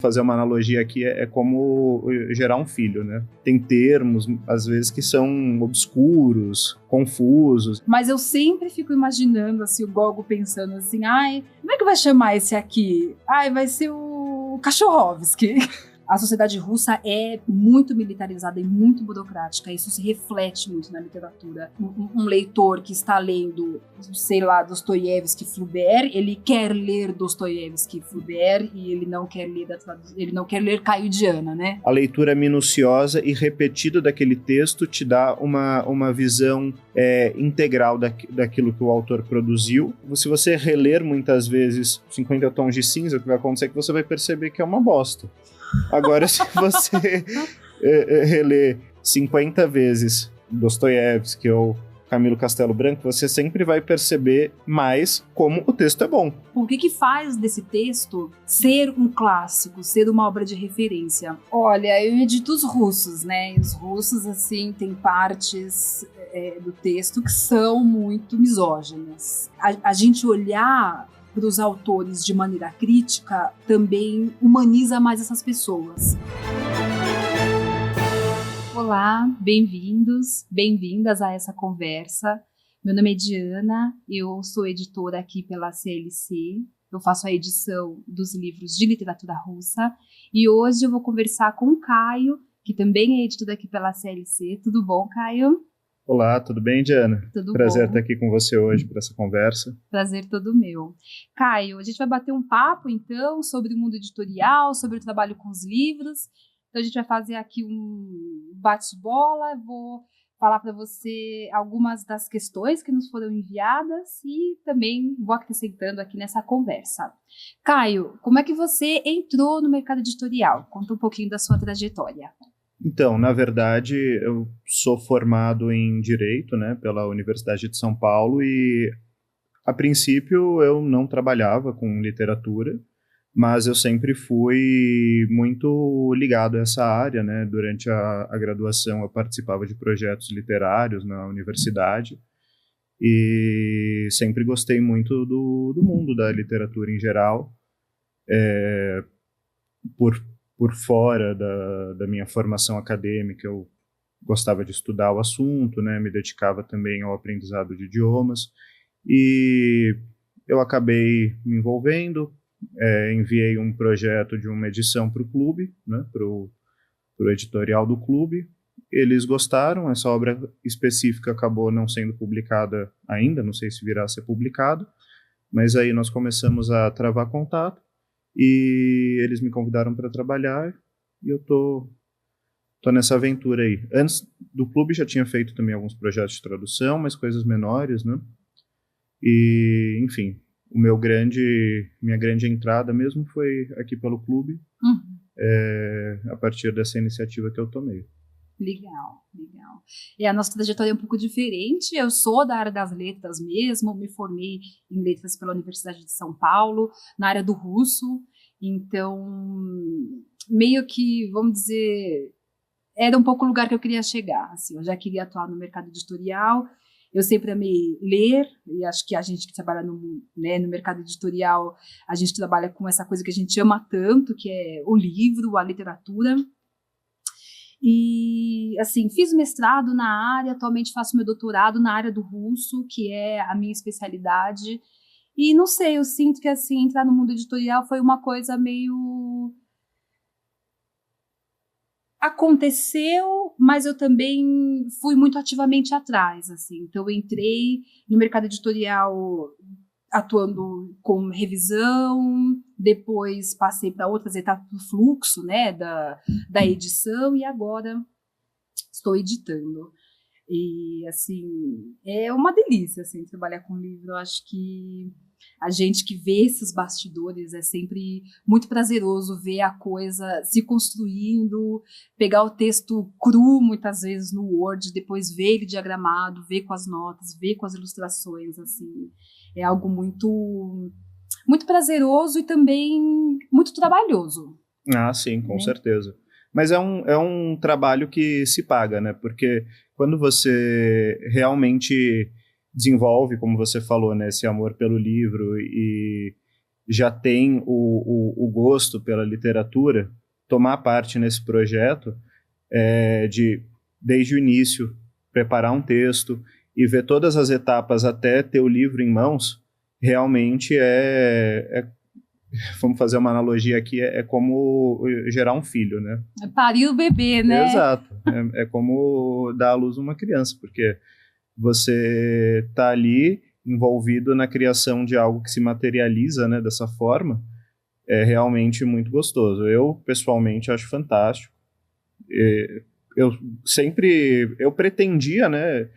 Fazer uma analogia aqui é como gerar um filho, né? Tem termos, às vezes, que são obscuros, confusos. Mas eu sempre fico imaginando, assim, o Gogol pensando assim, ai, como é que vai chamar esse aqui? Ai, vai ser o Kachorovsky. A sociedade russa é muito militarizada e muito burocrática. Isso se reflete muito na literatura. Um leitor que está lendo, sei lá, Dostoiévski, Flaubert, ele quer ler Dostoiévski, Flaubert e ele não quer ler Caio Diana, né? A leitura minuciosa e repetida daquele texto te dá uma visão integral daquilo que o autor produziu. Se você reler muitas vezes 50 Tons de Cinza, o que vai acontecer é que você vai perceber que é uma bosta. Agora, se você reler 50 vezes Dostoiévski ou Camilo Castelo Branco, você sempre vai perceber mais como o texto é bom. O que faz desse texto ser um clássico, ser uma obra de referência? Olha, eu edito os russos, né? E os russos, assim, tem partes do texto que são muito misóginas. A gente olhar para os autores de maneira crítica também humaniza mais essas pessoas. Olá, bem-vindos, bem-vindas a essa conversa. Meu nome é Diana, eu sou editora aqui pela CLC, eu faço a edição dos livros de literatura russa e hoje eu vou conversar com o Caio, que também é editor aqui pela CLC. Tudo bom, Caio? Olá, tudo bem, Diana? Tudo Prazer bom. estar aqui com você hoje para essa conversa. Prazer todo meu. Caio, a gente vai bater um papo, então, sobre o mundo editorial, sobre o trabalho com os livros. Então, a gente vai fazer aqui um bate-bola, vou falar para você algumas das questões que nos foram enviadas e também vou acrescentando aqui nessa conversa. Caio, como é que você entrou no mercado editorial? Conta um pouquinho da sua trajetória. Então, na verdade, eu sou formado em Direito, né, pela Universidade de São Paulo e, a princípio, eu não trabalhava com literatura, mas eu sempre fui muito ligado a essa área, né. Durante a graduação eu participava de projetos literários na universidade e sempre gostei muito do mundo da literatura em geral, por fora da minha formação acadêmica, eu gostava de estudar o assunto, né, me dedicava também ao aprendizado de idiomas, e eu acabei me envolvendo, enviei um projeto de uma edição para o clube, né, para o editorial do clube, eles gostaram, essa obra específica acabou não sendo publicada ainda, não sei se virá a ser publicado, mas aí nós começamos a travar contato, e eles me convidaram para trabalhar e eu tô nessa aventura aí. Antes do clube já tinha feito também alguns projetos de tradução, mas coisas menores, né? E, enfim, minha grande entrada mesmo foi aqui pelo clube, a partir dessa iniciativa que eu tomei. Legal, legal. E a nossa trajetória é um pouco diferente. Eu sou da área das letras mesmo, me formei em letras pela Universidade de São Paulo, na área do russo. Então, meio que, vamos dizer, era um pouco o lugar que eu queria chegar. Assim, eu já queria atuar no mercado editorial. Eu sempre amei ler, e acho que a gente que trabalha no mercado editorial, a gente trabalha com essa coisa que a gente ama tanto, que é o livro, a literatura. E, assim, fiz mestrado na área, atualmente faço meu doutorado na área do russo, que é a minha especialidade. E, não sei, eu sinto que, assim, entrar no mundo editorial foi uma coisa meio... Aconteceu, mas eu também fui muito ativamente atrás, assim. Então, eu entrei no mercado editorial atuando com revisão, depois passei para outras etapas do fluxo, né, da edição, e agora estou editando. E, assim, é uma delícia, assim, trabalhar com livro. Eu acho que a gente que vê esses bastidores é sempre muito prazeroso ver a coisa se construindo, pegar o texto cru, muitas vezes, no Word, depois ver ele diagramado, ver com as notas, ver com as ilustrações, assim. É algo muito, muito prazeroso e também muito trabalhoso. Ah, sim, com certeza. Mas é um trabalho que se paga, né? Porque quando você realmente desenvolve, como você falou, né, esse amor pelo livro e já tem o gosto pela literatura, tomar parte nesse projeto desde o início, preparar um texto e ver todas as etapas até ter o livro em mãos, realmente vamos fazer uma analogia aqui, é como gerar um filho, né? É parir o bebê, né? Exato. É como dar à luz uma criança, porque você está ali envolvido na criação de algo que se materializa, né, dessa forma, é realmente muito gostoso. Eu, pessoalmente, acho fantástico. Eu pretendia, né,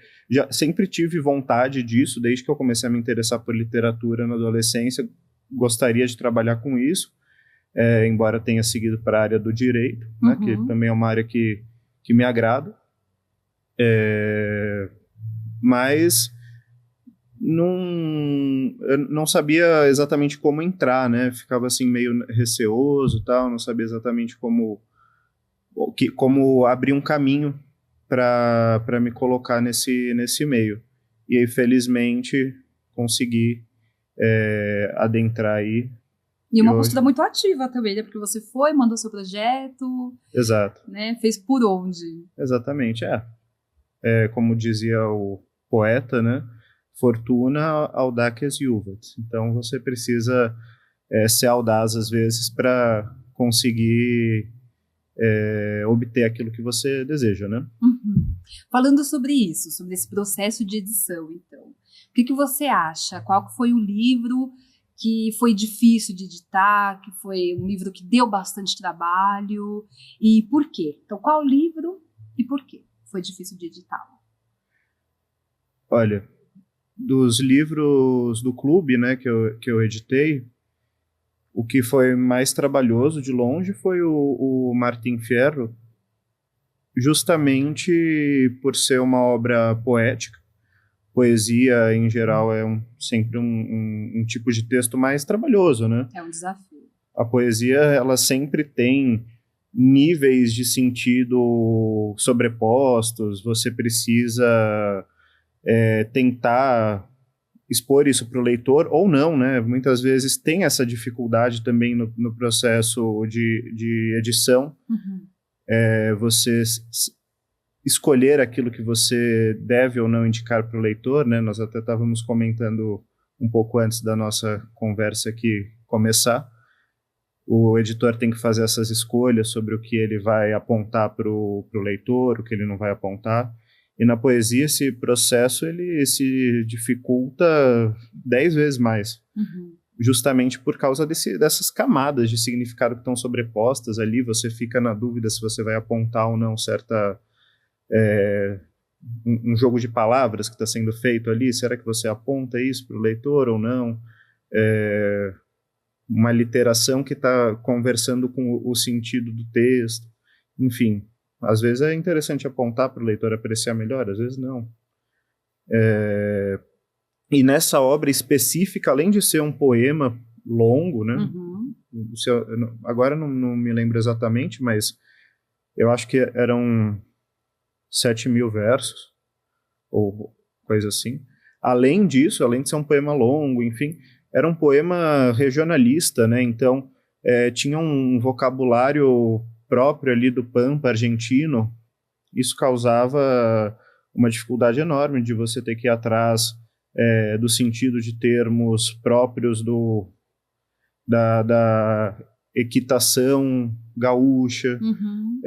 sempre tive vontade disso, desde que eu comecei a me interessar por literatura na adolescência, gostaria de trabalhar com isso, embora tenha seguido para a área do direito, né, que também é uma área que me agrada. Mas eu não sabia exatamente como entrar, né? Ficava assim meio receoso, tal, não sabia exatamente como abrir um caminho para me colocar nesse meio. E aí, felizmente, consegui adentrar aí. E uma postura muito ativa também, né? Porque você foi, mandou seu projeto. Exato. Né? Fez por onde? Exatamente, como dizia o poeta, né? Fortuna audaces juvat. Então você precisa ser audaz às vezes para conseguir obter aquilo que você deseja, né? Uhum. Falando sobre isso, sobre esse processo de edição, então, o que você acha? Qual foi o livro que foi difícil de editar, que foi um livro que deu bastante trabalho, e por quê? Então, qual livro e por quê foi difícil de editá-lo? Olha, dos livros do clube, né, que eu editei, o que foi mais trabalhoso de longe foi o Martim Fierro, justamente por ser uma obra poética. Poesia, em geral, é sempre um tipo de texto mais trabalhoso, né? É um desafio. A poesia, ela sempre tem níveis de sentido sobrepostos, você precisa tentar expor isso para o leitor, ou não, né? Muitas vezes tem essa dificuldade também no processo de edição. Uhum. Você escolher aquilo que você deve ou não indicar para o leitor, né? Nós até estávamos comentando um pouco antes da nossa conversa aqui começar. O editor tem que fazer essas escolhas sobre o que ele vai apontar para o leitor, o que ele não vai apontar. E na poesia esse processo ele se dificulta 10 vezes mais. Uhum. Justamente por causa dessas camadas de significado que estão sobrepostas ali. Você fica na dúvida se você vai apontar ou não um jogo de palavras que está sendo feito ali. Será que você aponta isso para o leitor ou não? Uma literação que está conversando com o sentido do texto. Enfim, às vezes é interessante apontar para o leitor apreciar melhor, às vezes não. E nessa obra específica, além de ser um poema longo, né? Uhum. Agora não me lembro exatamente, mas eu acho que eram 7.000 versos, ou coisa assim. Além disso, além de ser um poema longo, enfim, era um poema regionalista, né? Então, tinha um vocabulário próprio ali do Pampa argentino. Isso causava uma dificuldade enorme de você ter que ir atrás do sentido de termos próprios da equitação gaúcha, Uhum.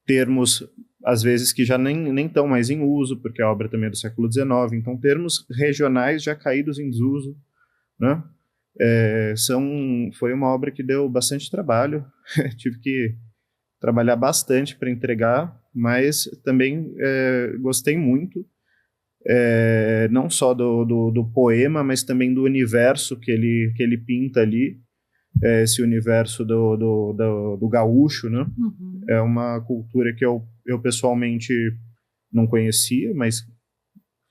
termos, às vezes, que já nem estão mais em uso, porque a obra também é do século XIX, então termos regionais já caídos em desuso, né? Foi uma obra que deu bastante trabalho, tive que trabalhar bastante para entregar, mas também gostei muito, não só do poema, mas também do universo que ele pinta ali, esse universo do gaúcho, né? Uhum. É uma cultura que eu pessoalmente não conhecia, mas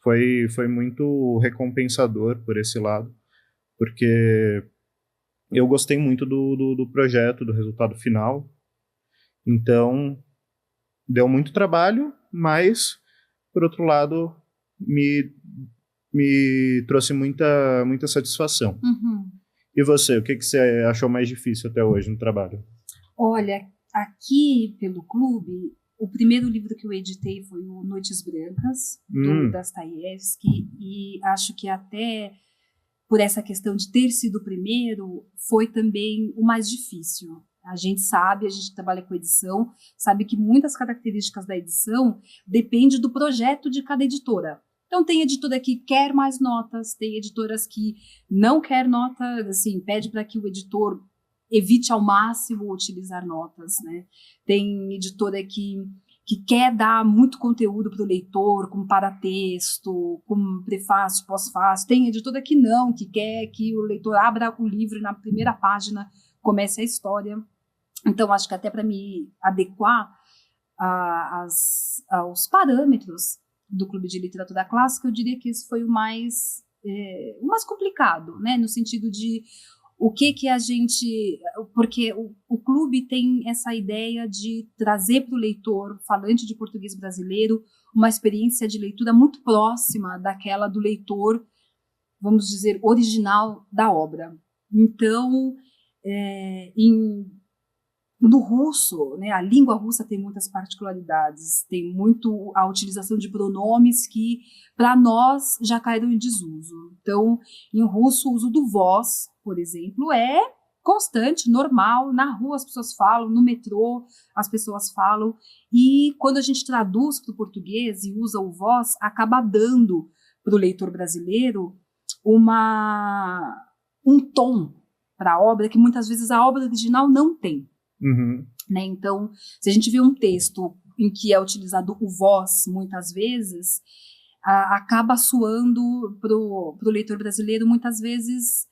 foi muito recompensador por esse lado, porque eu gostei muito do projeto, do resultado final. Então, deu muito trabalho, mas, por outro lado, me trouxe muita satisfação. Uhum. E você, o que você achou mais difícil até hoje no trabalho? Olha, aqui pelo clube, o primeiro livro que eu editei foi o Noites Brancas, do Dostoiévski, e acho que até por essa questão de ter sido o primeiro, foi também o mais difícil. A gente sabe, a gente trabalha com edição, sabe que muitas características da edição dependem do projeto de cada editora. Então, tem editora que quer mais notas, tem editoras que não quer notas, assim, pede para que o editor evite ao máximo utilizar notas, né? Tem editora que quer dar muito conteúdo para o leitor, com paratexto, com prefácio, pós-fácio. Tem editora que não, que quer que o leitor abra o livro e na primeira página comece a história. Então, acho que até para me adequar aos parâmetros do Clube de Literatura Clássica, eu diria que esse foi o mais complicado, né? No sentido de o que a gente... Porque o clube tem essa ideia de trazer para o leitor, falante de português brasileiro, uma experiência de leitura muito próxima daquela do leitor, vamos dizer, original da obra. Então, no russo, né, a língua russa tem muitas particularidades, tem muito a utilização de pronomes que, para nós, já caíram em desuso. Então, em russo, o uso do vós, por exemplo, é constante, normal, na rua as pessoas falam, no metrô as pessoas falam, e quando a gente traduz para o português e usa o vós, acaba dando para o leitor brasileiro um tom para a obra que muitas vezes a obra original não tem. Uhum. Né? Então, se a gente vê um texto em que é utilizado o vós muitas vezes, acaba soando para o leitor brasileiro muitas vezes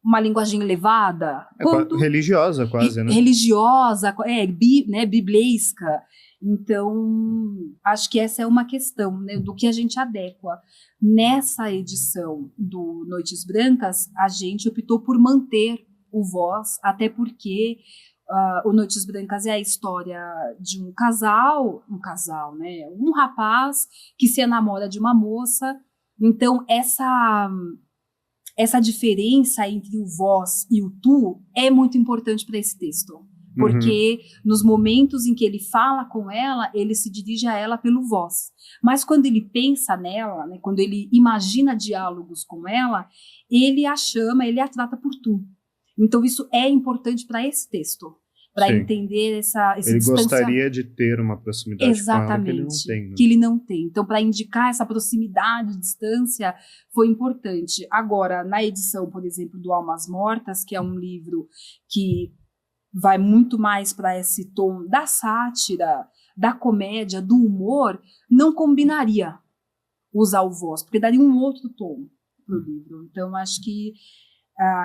uma linguagem elevada. Religiosa quase, né? Religiosa, né, bibleisca. Então, acho que essa é uma questão, né, do que a gente adequa. Nessa edição do Noites Brancas, a gente optou por manter o vós, até porque o Noites Brancas é a história de um casal, né, um rapaz que se enamora de uma moça. Então, essa diferença entre o vós e o tu é muito importante para esse texto, porque nos momentos em que ele fala com ela, ele se dirige a ela pelo vós. Mas quando ele pensa nela, né, quando ele imagina diálogos com ela, ele a chama, ele a trata por tu. Então, isso é importante para esse texto, para entender esse ele gostaria de ter uma proximidade. Exatamente, com ela que ele não tem. Né? Que ele não tem. Então, para indicar essa proximidade, distância, foi importante. Agora, na edição, por exemplo, do Almas Mortas, que é um livro que vai muito mais para esse tom da sátira, da comédia, do humor, não combinaria usar o vós, porque daria um outro tom para o livro. Então, acho que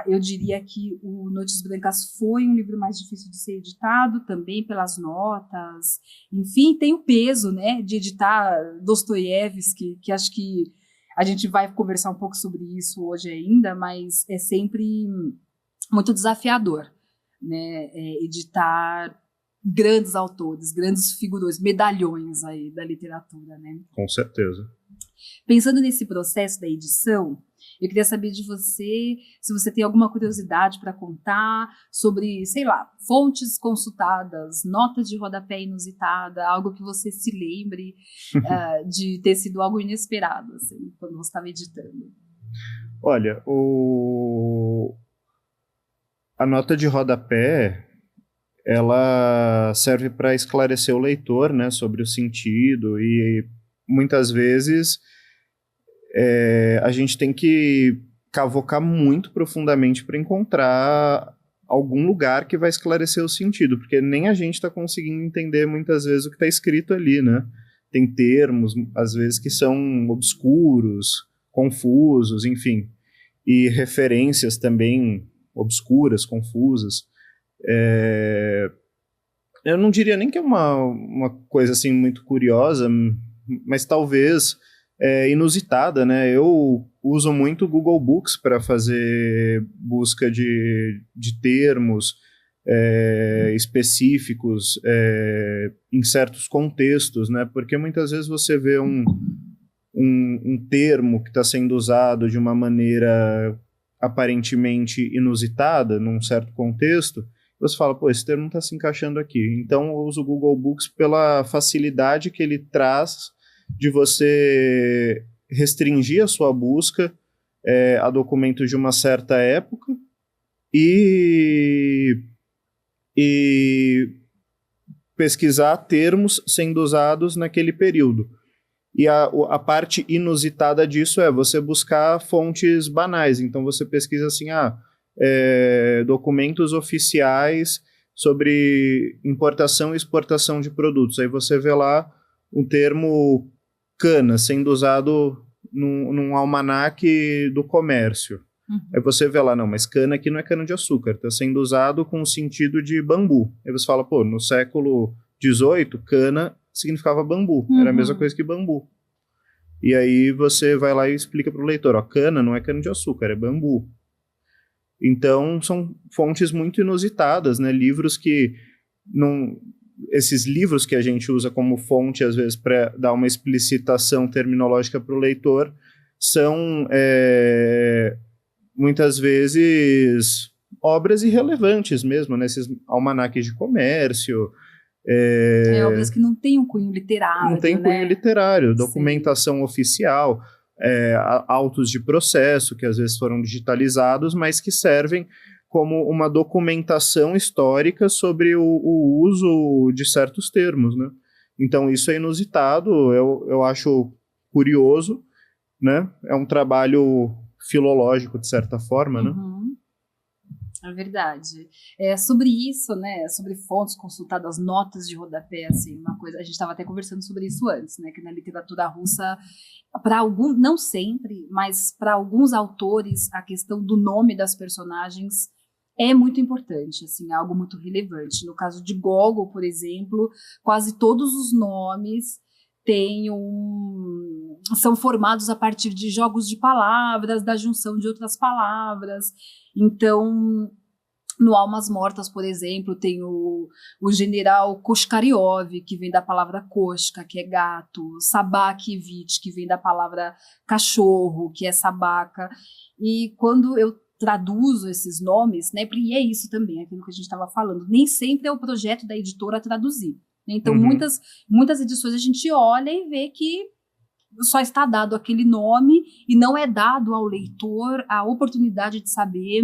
eu diria que o Noites Brancas foi um livro mais difícil de ser editado, também pelas notas. Enfim, tem o peso, né, de editar Dostoiévski, que acho que a gente vai conversar um pouco sobre isso hoje ainda, mas é sempre muito desafiador, né, editar grandes autores, grandes figurões, medalhões aí da literatura, né? Com certeza. Pensando nesse processo da edição, eu queria saber de você, se você tem alguma curiosidade para contar sobre, sei lá, fontes consultadas, notas de rodapé inusitada, algo que você se lembre de ter sido algo inesperado, assim, quando você estava editando. Olha, a nota de rodapé, ela serve para esclarecer o leitor, né, sobre o sentido, e muitas vezes a gente tem que cavocar muito profundamente para encontrar algum lugar que vai esclarecer o sentido, porque nem a gente está conseguindo entender muitas vezes o que está escrito ali, né? Tem termos, às vezes, que são obscuros, confusos, enfim, e referências também obscuras, confusas. Eu não diria nem que é uma coisa assim muito curiosa, mas talvez inusitada, né? Eu uso muito o Google Books para fazer busca de termos específicos em certos contextos, né? Porque muitas vezes você vê um termo que está sendo usado de uma maneira aparentemente inusitada, num certo contexto, você fala, pô, esse termo não está se encaixando aqui. Então, eu uso o Google Books pela facilidade que ele traz de você restringir a sua busca a documentos de uma certa época e pesquisar termos sendo usados naquele período. E a parte inusitada disso é você buscar fontes banais. Então você pesquisa assim, documentos oficiais sobre importação e exportação de produtos. Aí você vê lá um termo cana sendo usado num almanaque do comércio. Aí você vê lá, não, mas cana aqui não é cana de açúcar, está sendo usado com o sentido de bambu. Aí você fala, pô, no século XVIII, cana significava bambu, era a mesma coisa que bambu. E aí você vai lá e explica para o leitor, ó, cana não é cana de açúcar, é bambu. Então são fontes muito inusitadas, né? Livros que esses livros que a gente usa como fonte, às vezes, para dar uma explicitação terminológica para o leitor, são muitas vezes obras irrelevantes mesmo, né? Esses almanaques de comércio. Obras que não têm um cunho literário. Não tem cunho literário, documentação Sim. oficial, autos de processo que às vezes foram digitalizados, mas que servem como uma documentação histórica sobre o uso de certos termos, né? Então isso é inusitado, eu acho curioso, né? É um trabalho filológico, de certa forma, né? É verdade. Sobre isso, né, sobre fontes consultadas, notas de rodapé, assim, uma coisa, a gente estava até conversando sobre isso antes, né, que na literatura russa, para alguns, não sempre, mas para alguns autores, a questão do nome das personagens é muito importante, assim, é algo muito relevante. No caso de Gogol, por exemplo, quase todos os nomes são formados a partir de jogos de palavras, da junção de outras palavras. Então, no Almas Mortas, por exemplo, tem o general Koshkaryov, que vem da palavra koshka, que é gato, Sabakevich, que vem da palavra cachorro, que é sabaca. E quando eu traduzo esses nomes, né, e é isso também, aquilo que a gente estava falando, nem sempre é o projeto da editora traduzir. Então, muitas edições a gente olha e vê que só está dado aquele nome e não é dado ao leitor a oportunidade de saber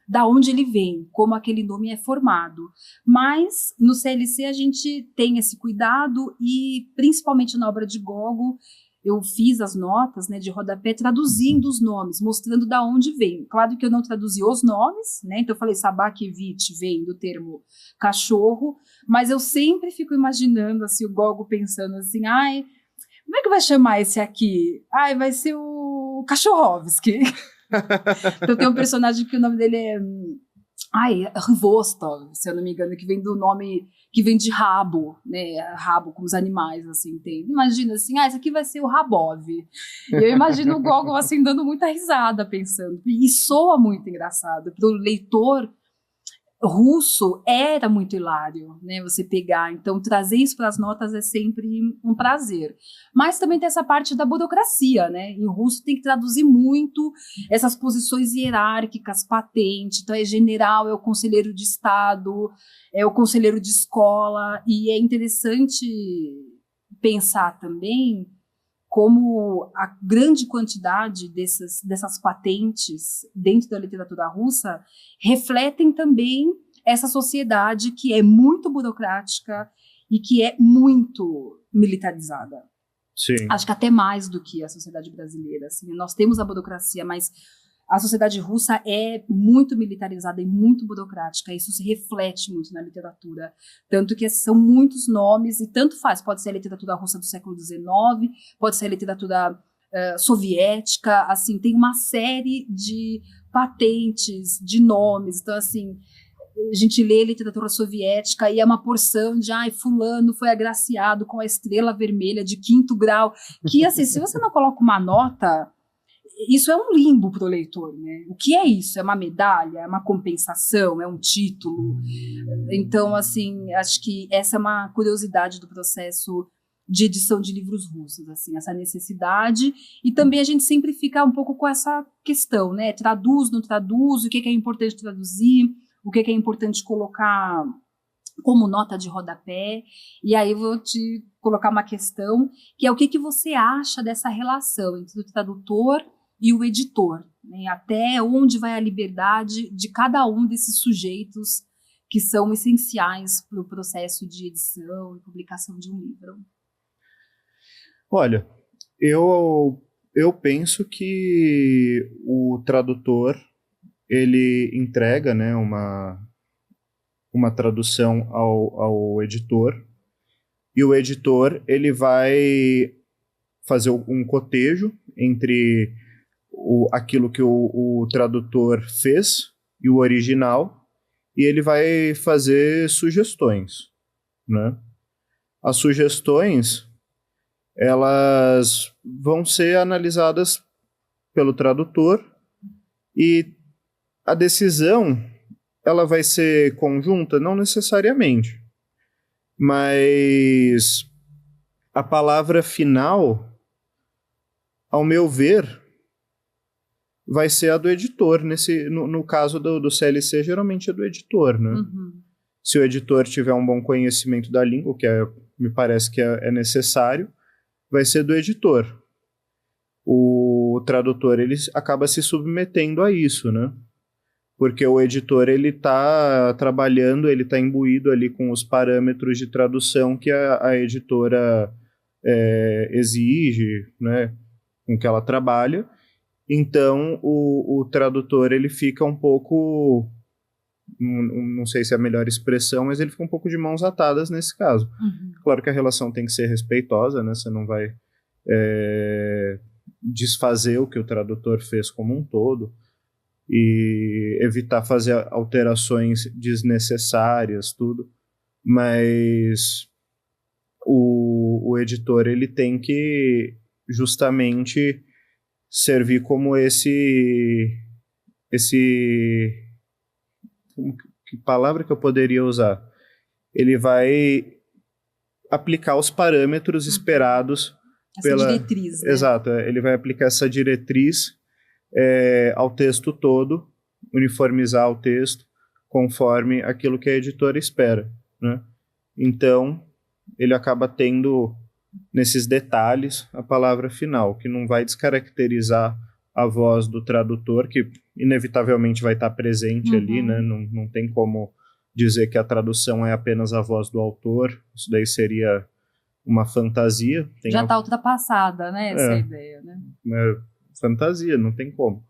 da onde ele vem, como aquele nome é formado. Mas no CLC a gente tem esse cuidado e, principalmente na obra de Gogol, eu fiz as notas, né, de rodapé traduzindo os nomes, mostrando da onde vem. Claro que eu não traduzi os nomes, né, então eu falei Sabakevich vem do termo cachorro, mas eu sempre fico imaginando assim, o Gogol pensando assim, como é que vai chamar esse aqui? Vai ser o Kachorovsky. Então tem um personagem que o nome dele é Rvostov, se eu não me engano, que vem do nome, que vem de rabo, né? Rabo com os animais, assim, tem. Imagina assim, esse aqui vai ser o Rabov. E eu imagino o Gogol assim, dando muita risada, pensando. E soa muito engraçado. Para o leitor russo era muito hilário, né, você pegar, então trazer isso para as notas é sempre um prazer, mas também tem essa parte da burocracia, né, em russo tem que traduzir muito essas posições hierárquicas, patente, então é general, é o conselheiro de estado, é o conselheiro de escola, e é interessante pensar também como a grande quantidade dessas patentes dentro da literatura russa refletem também essa sociedade que é muito burocrática e que é muito militarizada. Sim. Acho que até mais do que a sociedade brasileira. Assim, nós temos a burocracia, mas a sociedade russa é muito militarizada e muito burocrática. Isso se reflete muito na literatura. Tanto que são muitos nomes, e tanto faz. Pode ser a literatura russa do século XIX, pode ser a literatura soviética. Assim, tem uma série de patentes, de nomes. Então, assim, a gente lê literatura soviética e é uma porção de fulano foi agraciado com a estrela vermelha de 5º grau. Que, assim, se você não coloca uma nota... Isso é um limbo para o leitor, né? O que é isso? É uma medalha? É uma compensação? É um título? Então, assim, acho que essa é uma curiosidade do processo de edição de livros russos, assim, essa necessidade, e também a gente sempre fica um pouco com essa questão, né, traduz, não traduz, o que é importante traduzir, o que é importante colocar como nota de rodapé, e aí eu vou te colocar uma questão, que é o que você acha dessa relação entre o tradutor e o editor, né, até onde vai a liberdade de cada um desses sujeitos que são essenciais para o processo de edição e publicação de um livro. Olha, eu penso que o tradutor ele entrega, né, uma tradução ao editor, e o editor ele vai fazer um cotejo entre aquilo que o tradutor fez e o original, e ele vai fazer sugestões, né? As sugestões elas vão ser analisadas pelo tradutor, e a decisão ela vai ser conjunta? Não necessariamente, mas a palavra final, ao meu ver, vai ser a do editor. No caso do CLC, geralmente é do editor, né? Uhum. Se o editor tiver um bom conhecimento da língua, que me parece que é necessário, vai ser do editor. O tradutor ele acaba se submetendo a isso, né? Porque o editor ele está trabalhando, ele está imbuído ali com os parâmetros de tradução que a editora exige, né? Com que ela trabalha. Então o tradutor ele fica um pouco, não sei se é a melhor expressão, mas ele fica um pouco de mãos atadas nesse caso. Uhum. Claro que a relação tem que ser respeitosa, né? Você não vai desfazer o que o tradutor fez como um todo e evitar fazer alterações desnecessárias, tudo. Mas o editor ele tem que justamente servir como que palavra que eu poderia usar? Ele vai aplicar os parâmetros esperados essa diretriz, né? Exato, ele vai aplicar essa diretriz ao texto todo, uniformizar o texto conforme aquilo que a editora espera, né? Então, ele acaba tendo nesses detalhes a palavra final, que não vai descaracterizar a voz do tradutor, que inevitavelmente vai estar presente ali, né? Não tem como dizer que a tradução é apenas a voz do autor, isso daí seria uma fantasia. Já está ultrapassada, né, essa ideia, né? Fantasia, não tem como.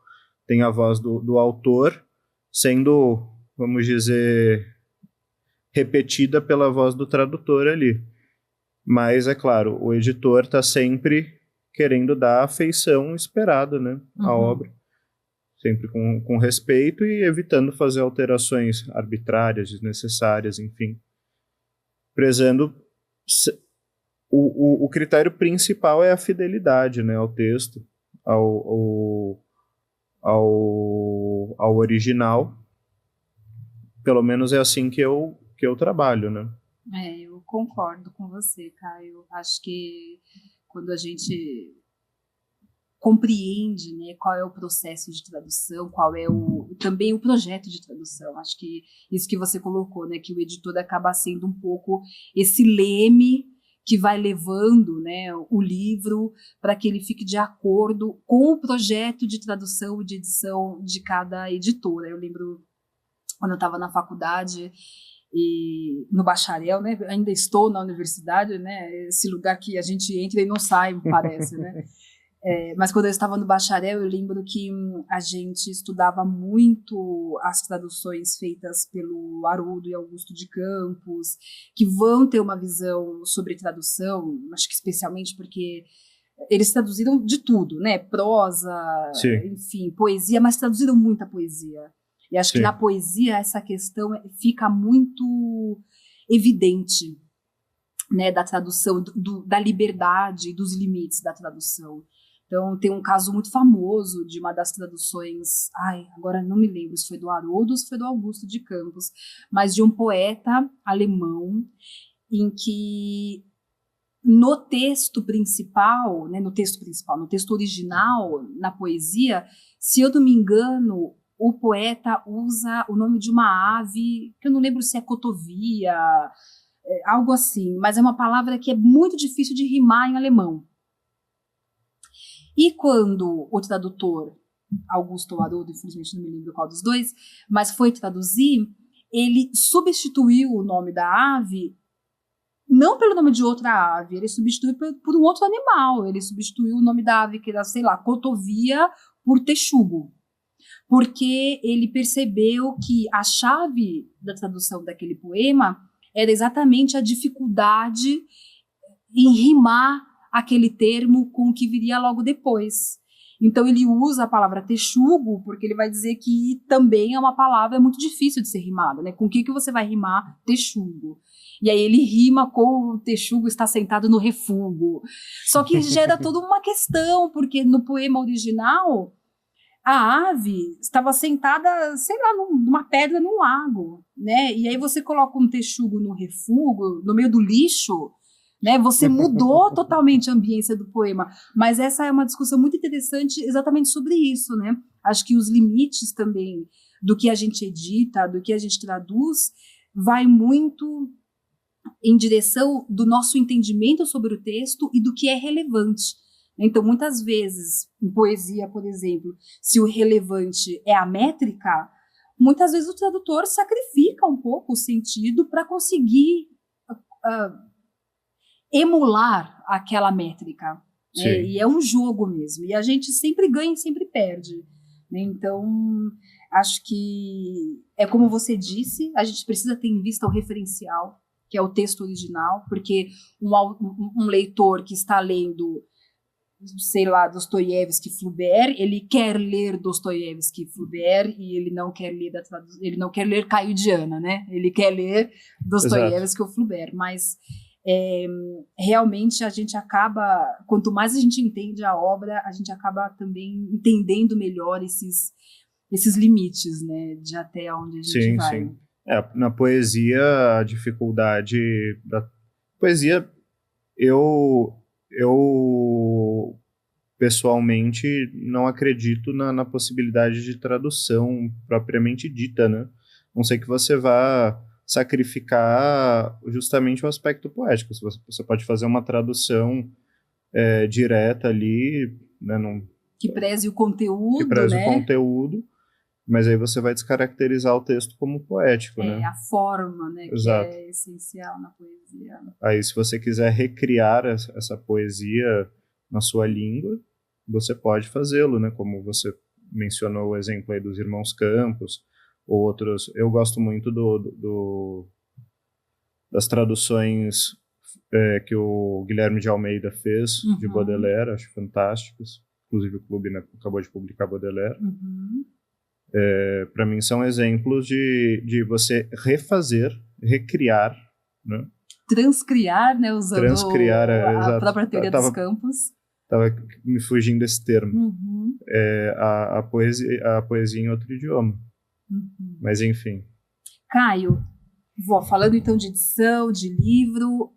Tem a voz do autor sendo, vamos dizer, repetida pela voz do tradutor ali. Mas, é claro, o editor está sempre querendo dar a feição esperada, né, à obra. Sempre com respeito e evitando fazer alterações arbitrárias, desnecessárias, enfim. Prezando... O critério principal é a fidelidade, né, ao texto, ao original. Pelo menos é assim que eu trabalho, né? Eu concordo com você, Caio. Acho que quando a gente compreende, né, qual é o processo de tradução, qual é também o projeto de tradução. Acho que isso que você colocou, né, que o editor acaba sendo um pouco esse leme que vai levando, né, o livro para que ele fique de acordo com o projeto de tradução e de edição de cada editora. Eu lembro quando eu estava na faculdade e no bacharel, né, ainda estou na universidade, né, esse lugar que a gente entra e não sai, parece, né? Mas quando eu estava no bacharel, eu lembro que a gente estudava muito as traduções feitas pelo Haroldo e Augusto de Campos, que vão ter uma visão sobre tradução, acho que especialmente porque eles traduziram de tudo, né? Prosa, Sim. enfim, poesia, mas traduziram muita poesia. E acho que na poesia essa questão fica muito evidente, né, da tradução, da liberdade, dos limites da tradução. Então, tem um caso muito famoso de uma das traduções, agora não me lembro se foi do Haroldo ou se foi do Augusto de Campos, mas de um poeta alemão, em que no texto principal, né, no texto original, na poesia, se eu não me engano, o poeta usa o nome de uma ave, que eu não lembro se é cotovia, algo assim, mas é uma palavra que é muito difícil de rimar em alemão. E quando o tradutor, Augusto ou Haroldo, infelizmente não me lembro qual dos dois, mas foi traduzir, ele substituiu o nome da ave não pelo nome de outra ave, ele substituiu por um outro animal, ele substituiu o nome da ave, que era, sei lá, cotovia, por texugo, porque ele percebeu que a chave da tradução daquele poema era exatamente a dificuldade em rimar aquele termo com o que viria logo depois. Então ele usa a palavra texugo, porque ele vai dizer que também é uma palavra muito difícil de ser rimada, né? Com o que você vai rimar texugo? E aí ele rima com o texugo está sentado no refúgio. Só que gera toda uma questão, porque no poema original a ave estava sentada, sei lá, numa pedra num lago, né? E aí você coloca um texugo no refúgio, no meio do lixo, né? Você mudou totalmente a ambiência do poema. Mas essa é uma discussão muito interessante exatamente sobre isso, né? Acho que os limites também do que a gente edita, do que a gente traduz, vai muito em direção do nosso entendimento sobre o texto e do que é relevante. Então, muitas vezes, em poesia, por exemplo, se o relevante é a métrica, muitas vezes o tradutor sacrifica um pouco o sentido para conseguir emular aquela métrica. Né? E é um jogo mesmo. E a gente sempre ganha e sempre perde. Né? Então, acho que é como você disse, a gente precisa ter em vista o referencial, que é o texto original, porque um leitor que está lendo, sei lá, Dostoiévski, Flaubert, ele quer ler Dostoiévski, Flaubert, e ele não quer ler Caio Diana, né? Ele quer ler Dostoiévski ou Flaubert, mas realmente a gente acaba, quanto mais a gente entende a obra, a gente acaba também entendendo melhor esses limites, né, de até onde a gente vai. Sim. Na poesia, a dificuldade da poesia, eu pessoalmente não acredito na possibilidade de tradução propriamente dita, né? Não sei que você vá sacrificar justamente o aspecto poético. Você pode fazer uma tradução direta ali, né, que preze o conteúdo, que preze o conteúdo, mas aí você vai descaracterizar o texto como poético, né? A forma, né, Exato. Que é essencial na poesia. Aí, se você quiser recriar essa poesia na sua língua, você pode fazê-lo, né? Como você mencionou o exemplo aí dos Irmãos Campos, ou outros. Eu gosto muito das traduções que o Guilherme de Almeida fez de Baudelaire, acho fantásticos. Inclusive o clube, né, acabou de publicar Baudelaire. Para mim são exemplos de você recriar, né? Transcriar, né, usando a própria teoria dos campos. Estava me fugindo esse termo. A poesia em outro idioma. Mas enfim. Caio, falando então de edição, de livro,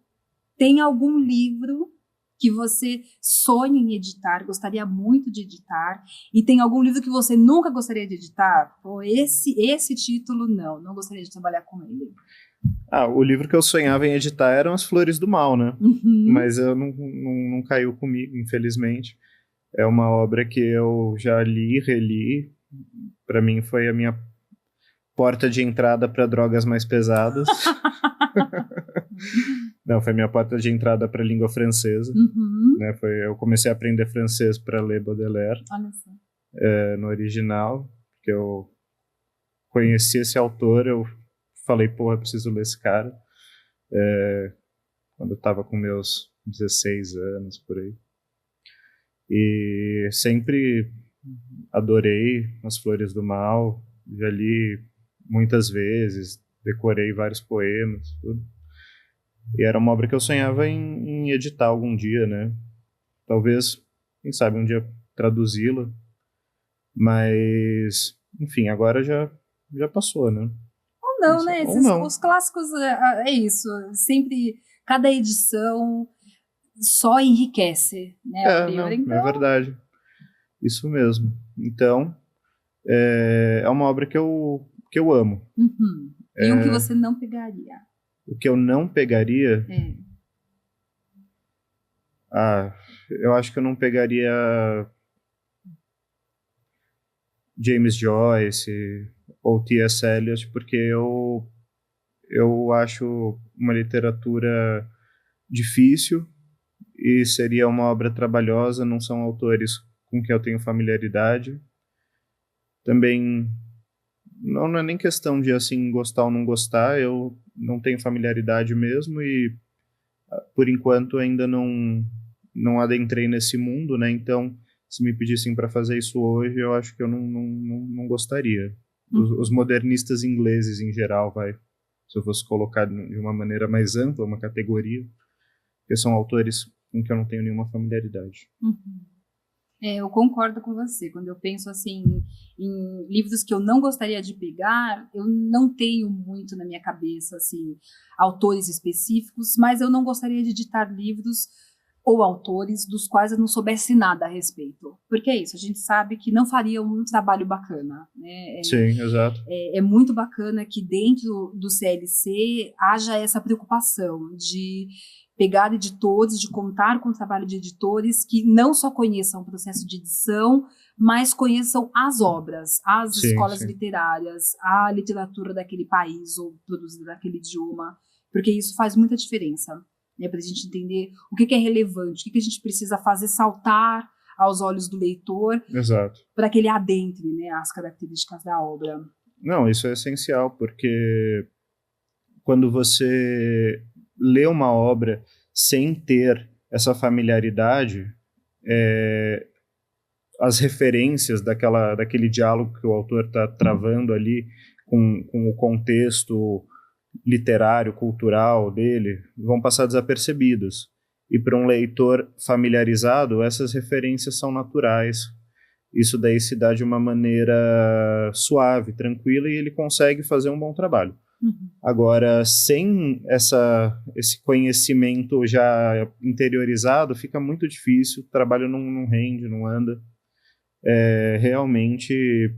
tem algum livro que você sonha em editar, gostaria muito de editar, e tem algum livro que você nunca gostaria de editar? Pô, esse título, não gostaria de trabalhar com ele. O livro que eu sonhava em editar eram As Flores do Mal, né? Mas eu não caiu comigo, infelizmente. É uma obra que eu já li, reli. Para mim foi a minha porta de entrada para drogas mais pesadas. Não, foi minha porta de entrada para a língua francesa. Né? Eu comecei a aprender francês para ler Baudelaire. Olha só. No original, porque eu conheci esse autor, eu falei, porra, preciso ler esse cara. Quando eu estava com meus 16 anos, por aí. E sempre adorei As Flores do Mal, já li muitas vezes, decorei vários poemas, tudo. E era uma obra que eu sonhava em editar algum dia, né? Talvez, quem sabe, um dia traduzi-la. Mas, enfim, agora já passou, né? Ou não, né? Os clássicos, é isso. Sempre, cada edição só enriquece, né, o livro. Não, Então, é verdade. Isso mesmo. Então, é uma obra que eu amo. E um que você não pegaria? O que eu não pegaria... eu acho que eu não pegaria James Joyce ou T.S. Eliot, porque eu acho uma literatura difícil e seria uma obra trabalhosa, não são autores com quem eu tenho familiaridade. Também não é nem questão de assim gostar ou não gostar, eu não tenho familiaridade mesmo e por enquanto ainda não adentrei nesse mundo, né? Então, se me pedissem para fazer isso hoje, eu acho que eu não gostaria. Os modernistas ingleses em geral, se eu fosse colocar de uma maneira mais ampla, uma categoria, porque são autores com que eu não tenho nenhuma familiaridade. Eu concordo com você. Quando eu penso assim em livros que eu não gostaria de pegar, eu não tenho muito na minha cabeça assim autores específicos, mas eu não gostaria de editar livros ou autores dos quais eu não soubesse nada a respeito. Porque é isso, a gente sabe que não faria um trabalho bacana, né? Sim, exato. É muito bacana que dentro do CLC haja essa preocupação de pegar editores, de contar com o trabalho de editores que não só conheçam o processo de edição, mas conheçam as obras, as escolas literárias, a literatura daquele país ou produzida naquele idioma, porque isso faz muita diferença, né, para a gente entender o que é relevante, o que a gente precisa fazer saltar aos olhos do leitor, para que ele adentre, né, as características da obra. Não, isso é essencial, porque quando você lê uma obra sem ter essa familiaridade, as referências daquele diálogo que o autor está travando ali com o contexto literário, cultural dele, vão passar desapercebidas. E para um leitor familiarizado, essas referências são naturais. Isso daí se dá de uma maneira suave, tranquila, e ele consegue fazer um bom trabalho. Agora, sem esse conhecimento já interiorizado, fica muito difícil, o trabalho não rende, não anda. Realmente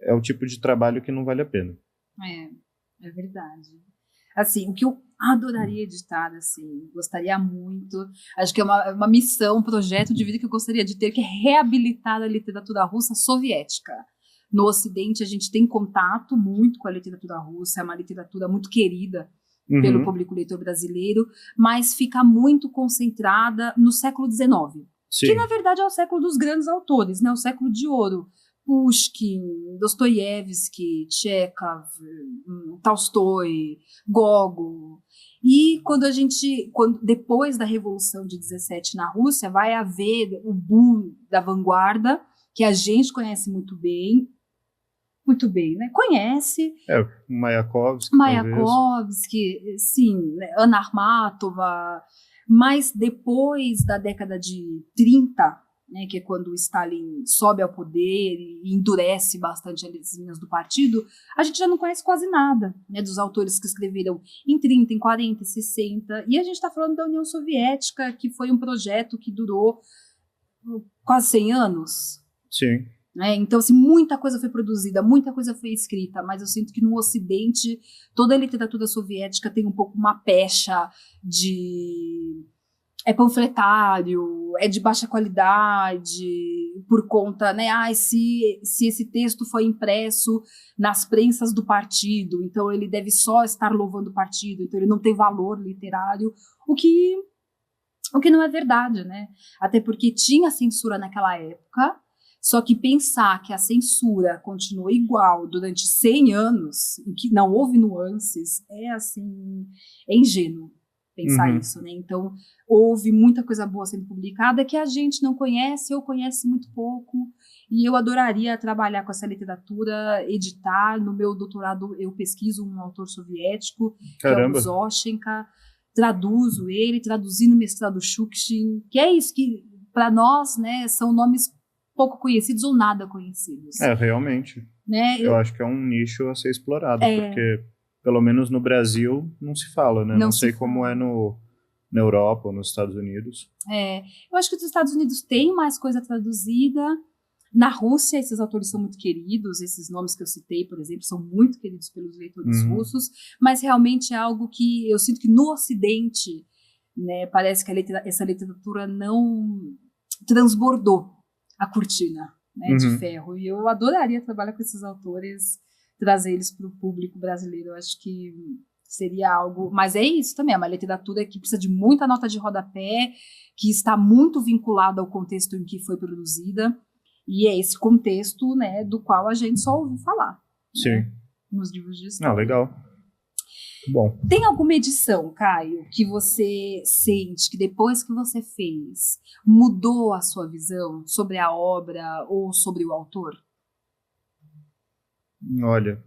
é o tipo de trabalho que não vale a pena. É verdade. Assim, o que eu adoraria editar, assim, gostaria muito, acho que é uma missão, um projeto de vida que eu gostaria de ter, que é reabilitar a literatura russa soviética. No Ocidente, a gente tem contato muito com a literatura russa, é uma literatura muito querida pelo público leitor brasileiro, mas fica muito concentrada no século XIX, que na verdade é o século dos grandes autores, né? O século de ouro. Pushkin, Dostoiévski, Tchekhov, Tolstói, Gogol. E depois da Revolução de 17 na Rússia, vai haver o boom da vanguarda, que a gente conhece muito bem, né? Conhece. Mayakovsky, sim, né? Anna Akhmatova. Mas depois da década de 30, né, que é quando o Stalin sobe ao poder e endurece bastante as linhas do partido, a gente já não conhece quase nada, né, dos autores que escreveram em 30, em 40, 60, e a gente está falando da União Soviética, que foi um projeto que durou quase 100 anos. Sim. Então, assim, muita coisa foi produzida, muita coisa foi escrita, mas eu sinto que no Ocidente toda a literatura soviética tem um pouco uma pecha de... é panfletário, é de baixa qualidade, por conta, né, se esse texto foi impresso nas prensas do partido, então ele deve só estar louvando o partido, então ele não tem valor literário, o que não é verdade, né? Até porque tinha censura naquela época, só que pensar que a censura continuou igual durante 100 anos, e que não houve nuances, é ingênuo pensar isso, né? Então, houve muita coisa boa sendo publicada que a gente não conhece ou conhece muito pouco, e eu adoraria trabalhar com essa literatura, editar. No meu doutorado eu pesquiso um autor soviético, Caramba. que é o Zoshenka, traduzo ele, traduzi no mestrado Shukshin, que é isso, que para nós, né, são nomes pouco conhecidos ou nada conhecidos. Realmente. Né? Eu acho que é um nicho a ser explorado, porque pelo menos no Brasil não se fala, né? Não sei como é na Europa ou nos Estados Unidos. Eu acho que os Estados Unidos têm mais coisa traduzida. Na Rússia, esses autores são muito queridos, esses nomes que eu citei, por exemplo, são muito queridos pelos leitores russos, mas realmente é algo que eu sinto que no Ocidente, né, parece que essa literatura não transbordou a cortina, né, de ferro. E eu adoraria trabalhar com esses autores, trazer eles para o público brasileiro. Eu acho que seria algo... Mas é isso também, é uma literatura que precisa de muita nota de rodapé, que está muito vinculada ao contexto em que foi produzida, e é esse contexto, né, do qual a gente só ouviu falar. Sim. Né, nos livros de história. Legal. Bom. Tem alguma edição, Caio, que você sente que depois que você fez, mudou a sua visão sobre a obra ou sobre o autor? Olha,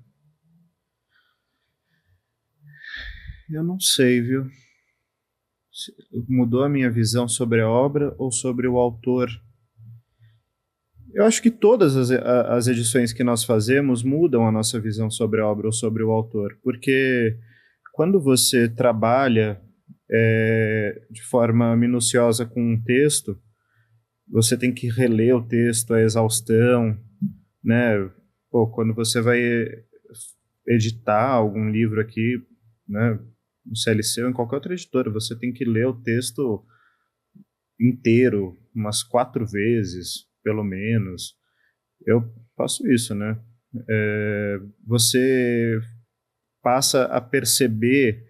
eu não sei, viu? Mudou a minha visão sobre a obra ou sobre o autor? Eu acho que todas as edições que nós fazemos mudam a nossa visão sobre a obra ou sobre o autor, porque quando você trabalha de forma minuciosa com um texto, você tem que reler o texto à exaustão, né? Quando você vai editar algum livro aqui, né, no CLC ou em qualquer outra editora, você tem que ler o texto inteiro umas 4 vezes, pelo menos. Eu faço isso, né? Você passa a perceber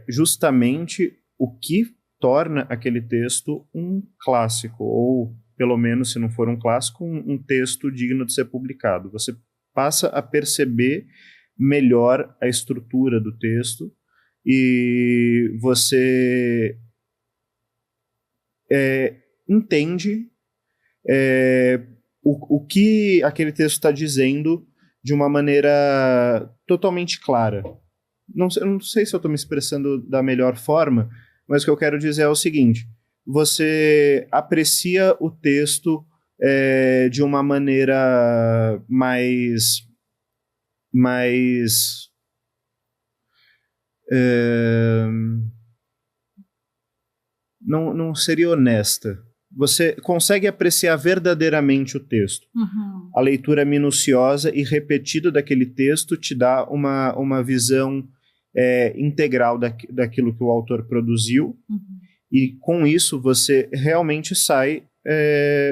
justamente o que torna aquele texto um clássico, ou pelo menos, se não for um clássico, um texto digno de ser publicado. Você passa a perceber melhor a estrutura do texto e você entende o que aquele texto está dizendo de uma maneira totalmente clara. Não sei se eu estou me expressando da melhor forma, mas o que eu quero dizer é o seguinte: você aprecia o texto de uma maneira mais não seria honesta. Você consegue apreciar verdadeiramente o texto. A leitura minuciosa e repetida daquele texto te dá uma visão integral daquilo que o autor produziu, e com isso você realmente sai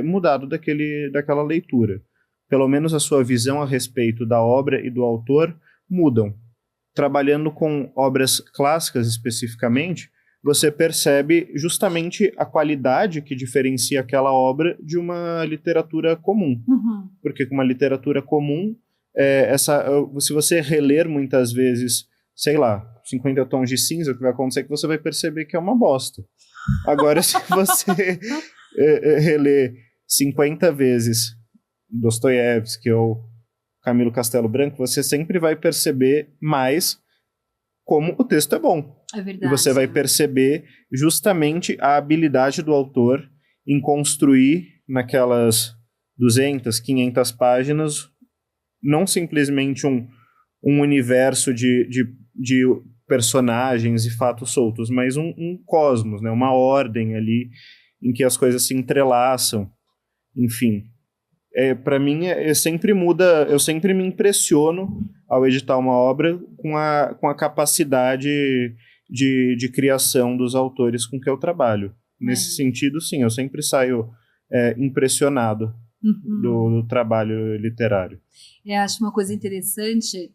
mudado daquela leitura. Pelo menos a sua visão a respeito da obra e do autor mudam. Trabalhando com obras clássicas especificamente, você percebe justamente a qualidade que diferencia aquela obra de uma literatura comum. Porque com uma literatura comum, se você reler muitas vezes, sei lá, 50 tons de cinza, o que vai acontecer é que você vai perceber que é uma bosta. Agora, se você reler 50 vezes Dostoiévski ou Camilo Castelo Branco, você sempre vai perceber mais como o texto é bom. É verdade. E você vai perceber justamente a habilidade do autor em construir naquelas 200, 500 páginas não simplesmente um universo de personagens e fatos soltos, mas um cosmos, né? Uma ordem ali em que as coisas se entrelaçam. Enfim, para mim sempre muda, eu sempre me impressiono ao editar uma obra com a capacidade de criação dos autores com que eu trabalho. Nesse sentido, sim, eu sempre saio impressionado do trabalho literário. Eu acho uma coisa interessante,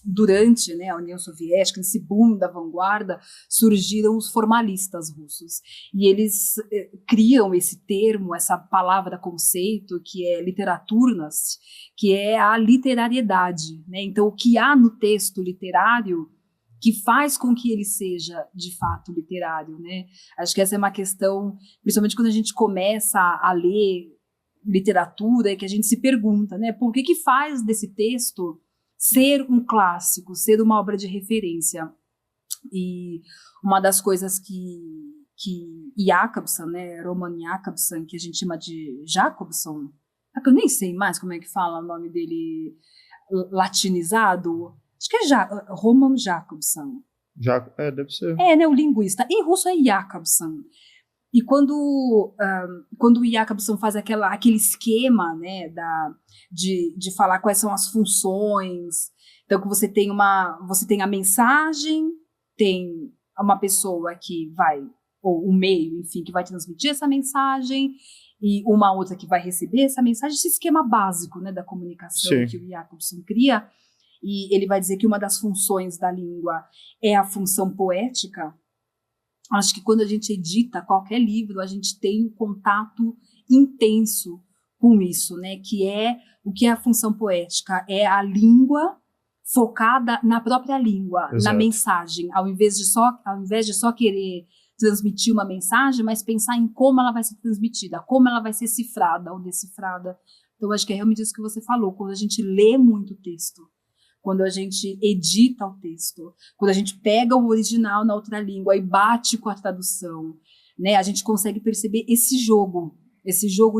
durante, né, a União Soviética, nesse boom da vanguarda, surgiram os formalistas russos. E eles criam esse termo, essa palavra, conceito, que é literaturnas, que é a literariedade. Né? Então, o que há no texto literário que faz com que ele seja, de fato, literário. Né? Acho que essa é uma questão, principalmente quando a gente começa a ler literatura, que a gente se pergunta, né, por que faz desse texto ser um clássico, ser uma obra de referência. E uma das coisas que Jacobson, né, Roman Jacobson, que a gente chama de Jacobson, eu nem sei mais como é que fala o nome dele latinizado, acho que é Roman Jacobson. Já, deve ser. Né, o linguista. Em russo é Jakobson. E quando o Jakobson faz aquele esquema, né, de falar quais são as funções, então que você tem a mensagem, tem uma pessoa que vai, ou um meio, enfim, que vai transmitir essa mensagem, e uma outra que vai receber essa mensagem, esse esquema básico, né, da comunicação Sim. que o Jakobson cria, e ele vai dizer que uma das funções da língua é a função poética. Acho que quando a gente edita qualquer livro, a gente tem um contato intenso com isso, né? Que é o que é a função poética, é a língua focada na própria língua, Exato. na mensagem, ao invés de só querer transmitir uma mensagem, mas pensar em como ela vai ser transmitida, como ela vai ser cifrada ou decifrada. Então, acho que é realmente isso que você falou, quando a gente lê muito texto, quando a gente edita o texto, quando a gente pega o original na outra língua e bate com a tradução, né, a gente consegue perceber esse jogo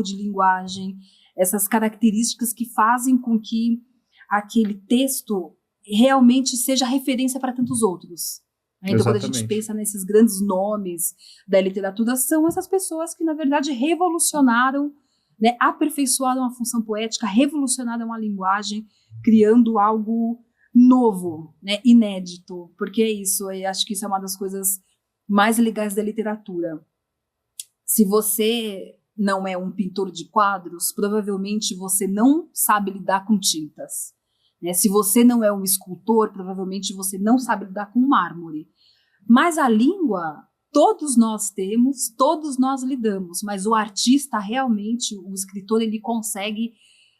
de linguagem, essas características que fazem com que aquele texto realmente seja referência para tantos outros. Então, quando a gente pensa nesses grandes nomes da literatura, são essas pessoas que, na verdade, revolucionaram, né, aperfeiçoaram a função poética, revolucionaram a linguagem, criando algo novo, né, inédito, porque é isso, eu acho que isso é uma das coisas mais legais da literatura. Se você não é um pintor de quadros, provavelmente você não sabe lidar com tintas, né? Se você não é um escultor, provavelmente você não sabe lidar com mármore. Mas a língua, todos nós temos, todos nós lidamos, mas o artista realmente, o escritor, ele consegue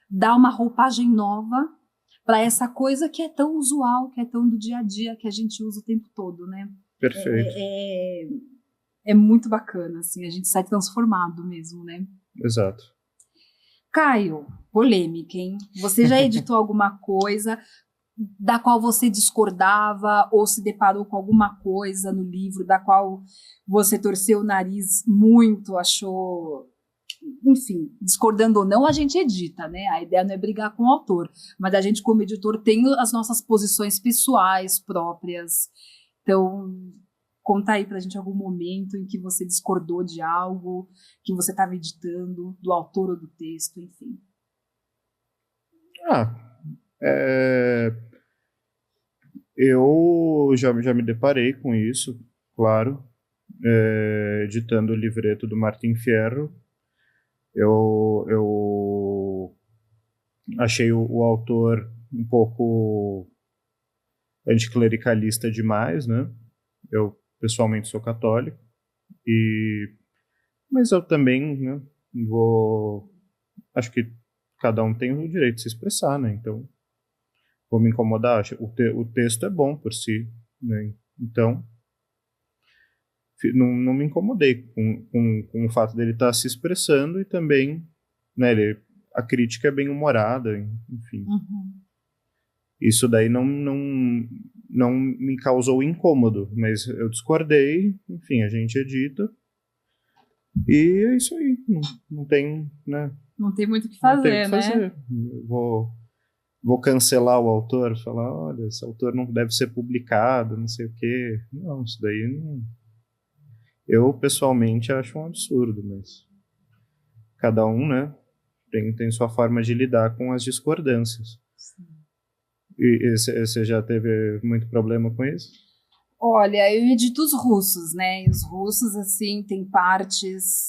dar uma roupagem nova para essa coisa que é tão usual, que é tão do dia a dia, que a gente usa o tempo todo, né? Perfeito. É muito bacana, assim, a gente sai transformado mesmo, né? Exato. Caio, polêmica, hein? Você já editou alguma coisa da qual você discordava ou se deparou com alguma coisa no livro da qual você torceu o nariz muito, achou... Enfim, discordando ou não, a gente edita, né? A ideia não é brigar com o autor, mas a gente, como editor, tem as nossas posições pessoais próprias. Então, conta aí pra gente algum momento em que você discordou de algo, que você estava editando, do autor ou do texto, enfim. Eu já me deparei com isso, claro, editando o livreto do Martin Fierro. Eu achei o autor um pouco anticlericalista demais, né? Eu pessoalmente sou católico, mas eu também, né, acho que cada um tem o direito de se expressar, né? Então, vou me incomodar. O texto é bom por si, né? Então, não me incomodei com o fato dele estar se expressando e também, né, a crítica é bem humorada, enfim. Uhum. Isso daí não me causou incômodo, mas eu discordei, enfim, a gente edita e é isso aí, não tem, né? Não tem muito o que fazer, né? Vou cancelar o autor, falar, olha, esse autor não deve ser publicado, não sei o quê. Não, isso daí não... Eu, pessoalmente, acho um absurdo, mas cada um, né, tem sua forma de lidar com as discordâncias. Sim. E você já teve muito problema com isso? Olha, eu edito os russos, né? E os russos, assim, tem partes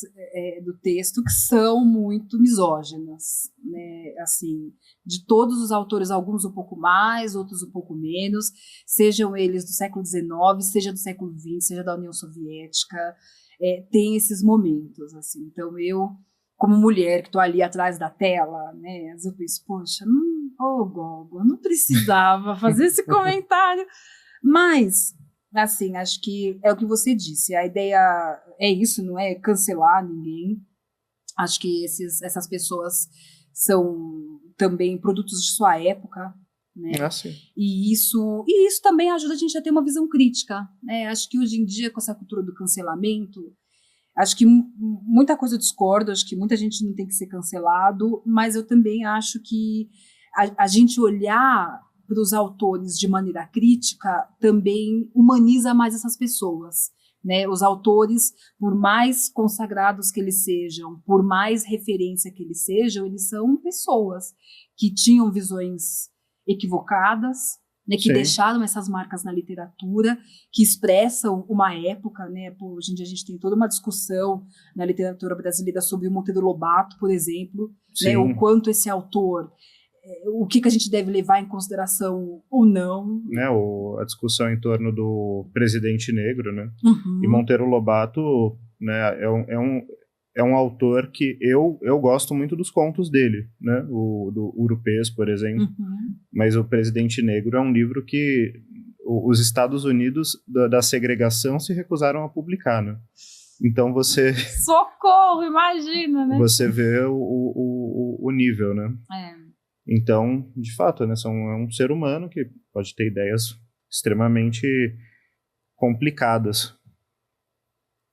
do texto que são muito misóginas, né? Assim, de todos os autores, alguns um pouco mais, outros um pouco menos, sejam eles do século XIX, seja do século XX, seja da União Soviética, tem esses momentos, assim. Então, eu, como mulher que estou ali atrás da tela, né? Eu penso, poxa, Gogo, não precisava fazer esse comentário, mas... Assim, acho que é o que você disse, a ideia é isso, não é cancelar ninguém. Acho que essas pessoas são também produtos de sua época, né? Sim. E isso também ajuda a gente a ter uma visão crítica, né? Acho que hoje em dia, com essa cultura do cancelamento, acho que muita coisa eu discordo, acho que muita gente não tem que ser cancelado, mas eu também acho que a gente olhar para os autores de maneira crítica também humaniza mais essas pessoas, né? Os autores, por mais consagrados que eles sejam, por mais referência que eles sejam, eles são pessoas que tinham visões equivocadas, né, que Sim. deixaram essas marcas na literatura, que expressam uma época, né? Pô, hoje em dia a gente tem toda uma discussão na literatura brasileira sobre o Monteiro Lobato, por exemplo, né, o quanto esse autor, o que a gente deve levar em consideração ou não. Né, a discussão em torno do Presidente Negro, né? Uhum. E Monteiro Lobato, né, é um autor que eu gosto muito dos contos dele, né? Do Urupês, por exemplo. Uhum. Mas o Presidente Negro é um livro que os Estados Unidos da segregação se recusaram a publicar, né? Então você... Socorro, imagina, né? Você vê o nível, né? Então, de fato, né, é um ser humano que pode ter ideias extremamente complicadas.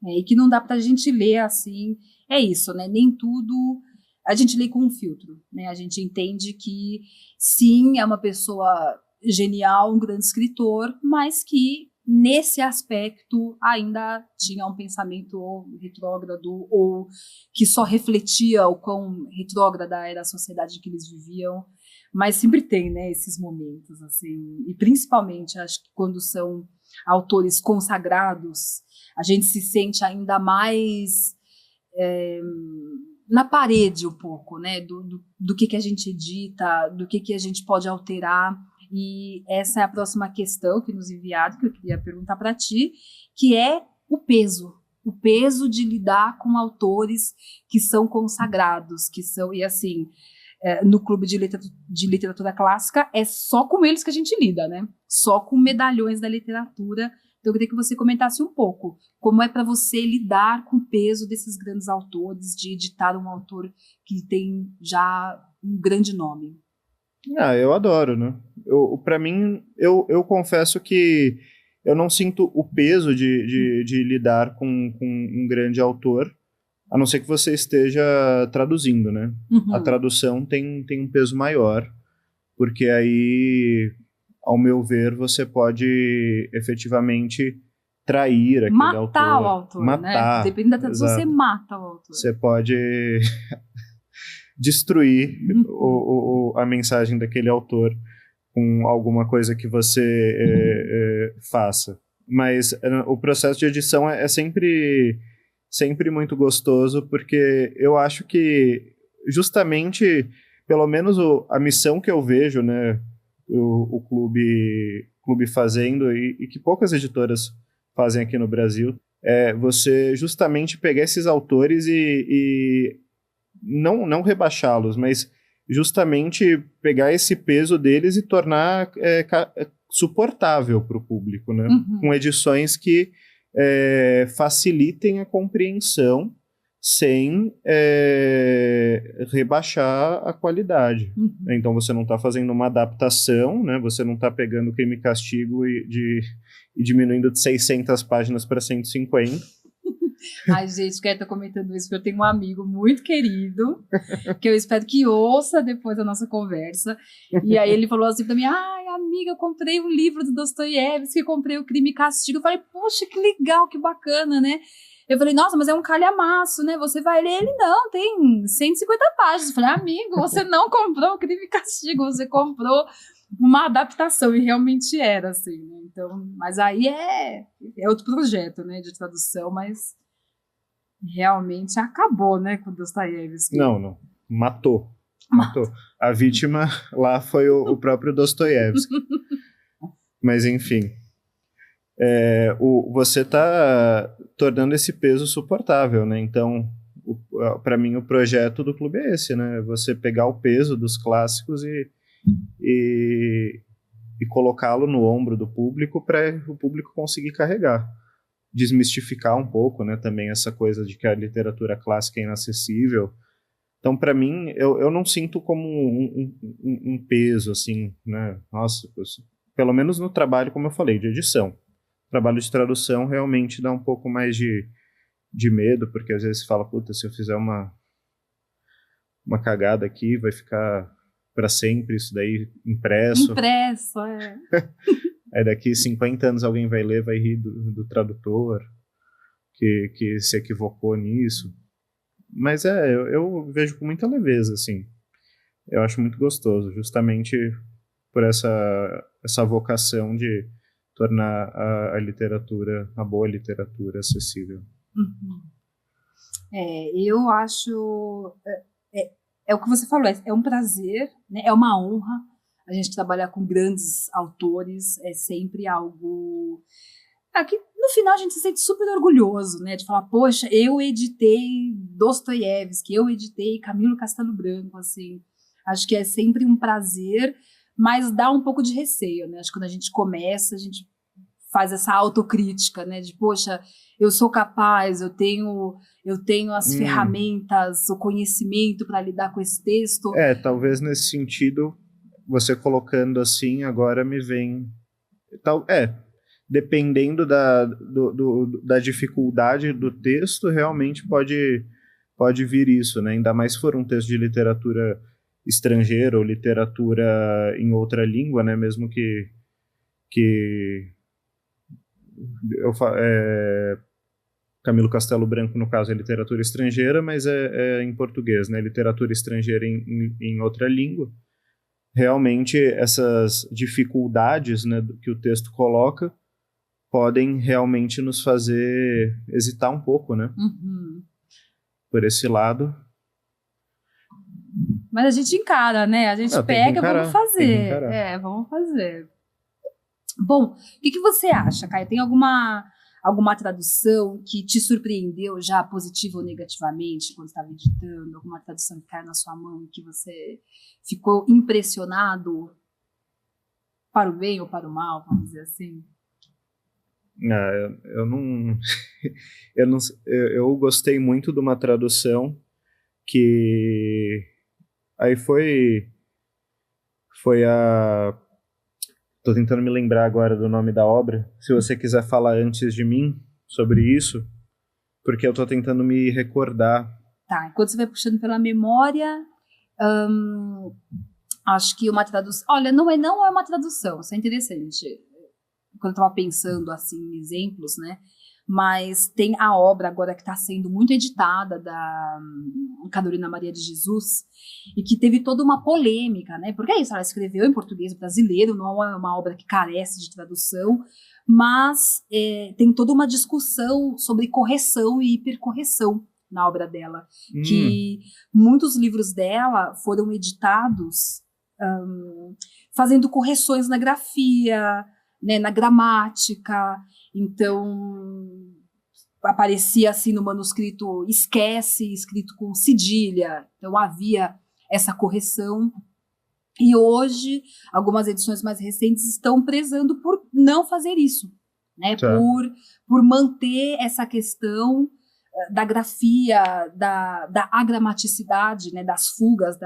E que não dá para a gente ler assim. É isso, né? Nem tudo a gente lê com um filtro, né? A gente entende que, sim, é uma pessoa genial, um grande escritor, mas que, nesse aspecto, ainda tinha um pensamento retrógrado ou que só refletia o quão retrógrada era a sociedade em que eles viviam. Mas sempre tem, né, esses momentos, assim, e principalmente, acho que quando são autores consagrados, a gente se sente ainda mais na parede um pouco, né, do que a gente edita, do que a gente pode alterar. E essa é a próxima questão que nos enviaram, que eu queria perguntar para ti, que é o peso de lidar com autores que são consagrados, que são, e assim, no clube de literatura clássica é só com eles que a gente lida, né? Só com medalhões da literatura. Então eu queria que você comentasse um pouco como é para você lidar com o peso desses grandes autores, de editar um autor que tem já um grande nome. Eu adoro, né? Para mim, eu confesso que eu não sinto o peso de lidar com um grande autor, a não ser que você esteja traduzindo, né? Uhum. A tradução tem um peso maior, porque aí, ao meu ver, você pode efetivamente trair aquele autor. Matar o autor, matar, né? Dependendo da tradução, você mata o autor. Você pode destruir a mensagem daquele autor com alguma coisa que você faça. Mas o processo de edição é sempre muito gostoso, porque eu acho que justamente, pelo menos a missão que eu vejo, né, o clube fazendo, e que poucas editoras fazem aqui no Brasil, é você justamente pegar esses autores e não rebaixá-los, mas justamente pegar esse peso deles e tornar suportável para o público, né? Uhum. Com edições que facilitem a compreensão sem rebaixar a qualidade. Uhum. Então você não está fazendo uma adaptação, né? Você não está pegando Crime e Castigo e diminuindo de 600 páginas para 150. Ai, gente, quero estar comentando isso, porque eu tenho um amigo muito querido, que eu espero que ouça depois da nossa conversa. E aí ele falou assim pra mim: ai, amiga, eu comprei um livro do Dostoiévski, comprei o Crime e Castigo. Eu falei: poxa, que legal, que bacana, né? Eu falei: nossa, mas é um calhamaço, né? Você vai ler ele? Não, tem 150 páginas. Eu falei: amigo, você não comprou o Crime e Castigo, você comprou uma adaptação, e realmente era, assim, né? Então, mas aí é outro projeto, né, de tradução, mas realmente acabou, né, com Dostoiévski. Não. Matou. A vítima lá foi o próprio Dostoiévski. Mas, enfim. Você está tornando esse peso suportável, né? Então, para mim, o projeto do clube é esse, né? Você pegar o peso dos clássicos e colocá-lo no ombro do público para o público conseguir carregar. Desmistificar um pouco, né, também essa coisa de que a literatura clássica é inacessível. Então, para mim, eu não sinto como um peso, assim, né? Nossa, pelo menos no trabalho, como eu falei, de edição. O trabalho de tradução realmente dá um pouco mais de medo, porque às vezes você fala, puta, se eu fizer uma cagada aqui, vai ficar para sempre isso daí impresso. Impresso, é. Aí daqui 50 anos alguém vai ler, vai rir do tradutor que se equivocou nisso. Mas eu vejo com muita leveza, assim. Eu acho muito gostoso, justamente por essa vocação de tornar a boa literatura acessível. Uhum. Eu acho... É o que você falou, é um prazer, né? É uma honra a gente trabalhar com grandes autores, é sempre algo... que no final a gente se sente super orgulhoso, né? De falar, poxa, eu editei Dostoiévski, eu editei Camilo Castelo Branco, assim. Acho que é sempre um prazer, mas dá um pouco de receio, né? Acho que quando a gente começa, a gente faz essa autocrítica, né? De, poxa, eu sou capaz, eu tenho as ferramentas, o conhecimento para lidar com esse texto. Talvez nesse sentido, você colocando assim, agora me vem... dependendo da dificuldade do texto, realmente pode vir isso, né? Ainda mais se for um texto de literatura estrangeira ou literatura em outra língua, né? Mesmo que Camilo Castelo Branco, no caso, é literatura estrangeira, mas é em português, né? Literatura estrangeira em outra língua. Realmente, essas dificuldades, né, que o texto coloca podem realmente nos fazer hesitar um pouco, né? Uhum. Por esse lado. Mas a gente encara, né? A gente pega, vamos fazer. Vamos fazer. Bom, o que você acha, Caio? Tem alguma tradução que te surpreendeu já positiva ou negativamente quando estava editando? Alguma tradução que caiu na sua mão que você ficou impressionado para o bem ou para o mal, vamos dizer assim? Eu não... eu gostei muito de uma tradução que... Aí foi a... Tô tentando me lembrar agora do nome da obra. Se você quiser falar antes de mim sobre isso, porque eu tô tentando me recordar. Tá, enquanto você vai puxando pela memória, acho que uma tradução... Olha, não é uma tradução, isso é interessante. Quando eu estava pensando assim, em exemplos, né? Mas tem a obra agora que está sendo muito editada da Carolina Maria de Jesus e que teve toda uma polêmica, né? Porque é isso, ela escreveu em português brasileiro, não é uma obra que carece de tradução, mas tem toda uma discussão sobre correção e hipercorreção na obra dela, que muitos livros dela foram editados fazendo correções na grafia, né, na gramática. Então aparecia assim no manuscrito esquece, escrito com cedilha. Então havia essa correção. E hoje algumas edições mais recentes estão prezando por não fazer isso, né? Tá. Por manter essa questão da grafia, da agramaticidade, né, das fugas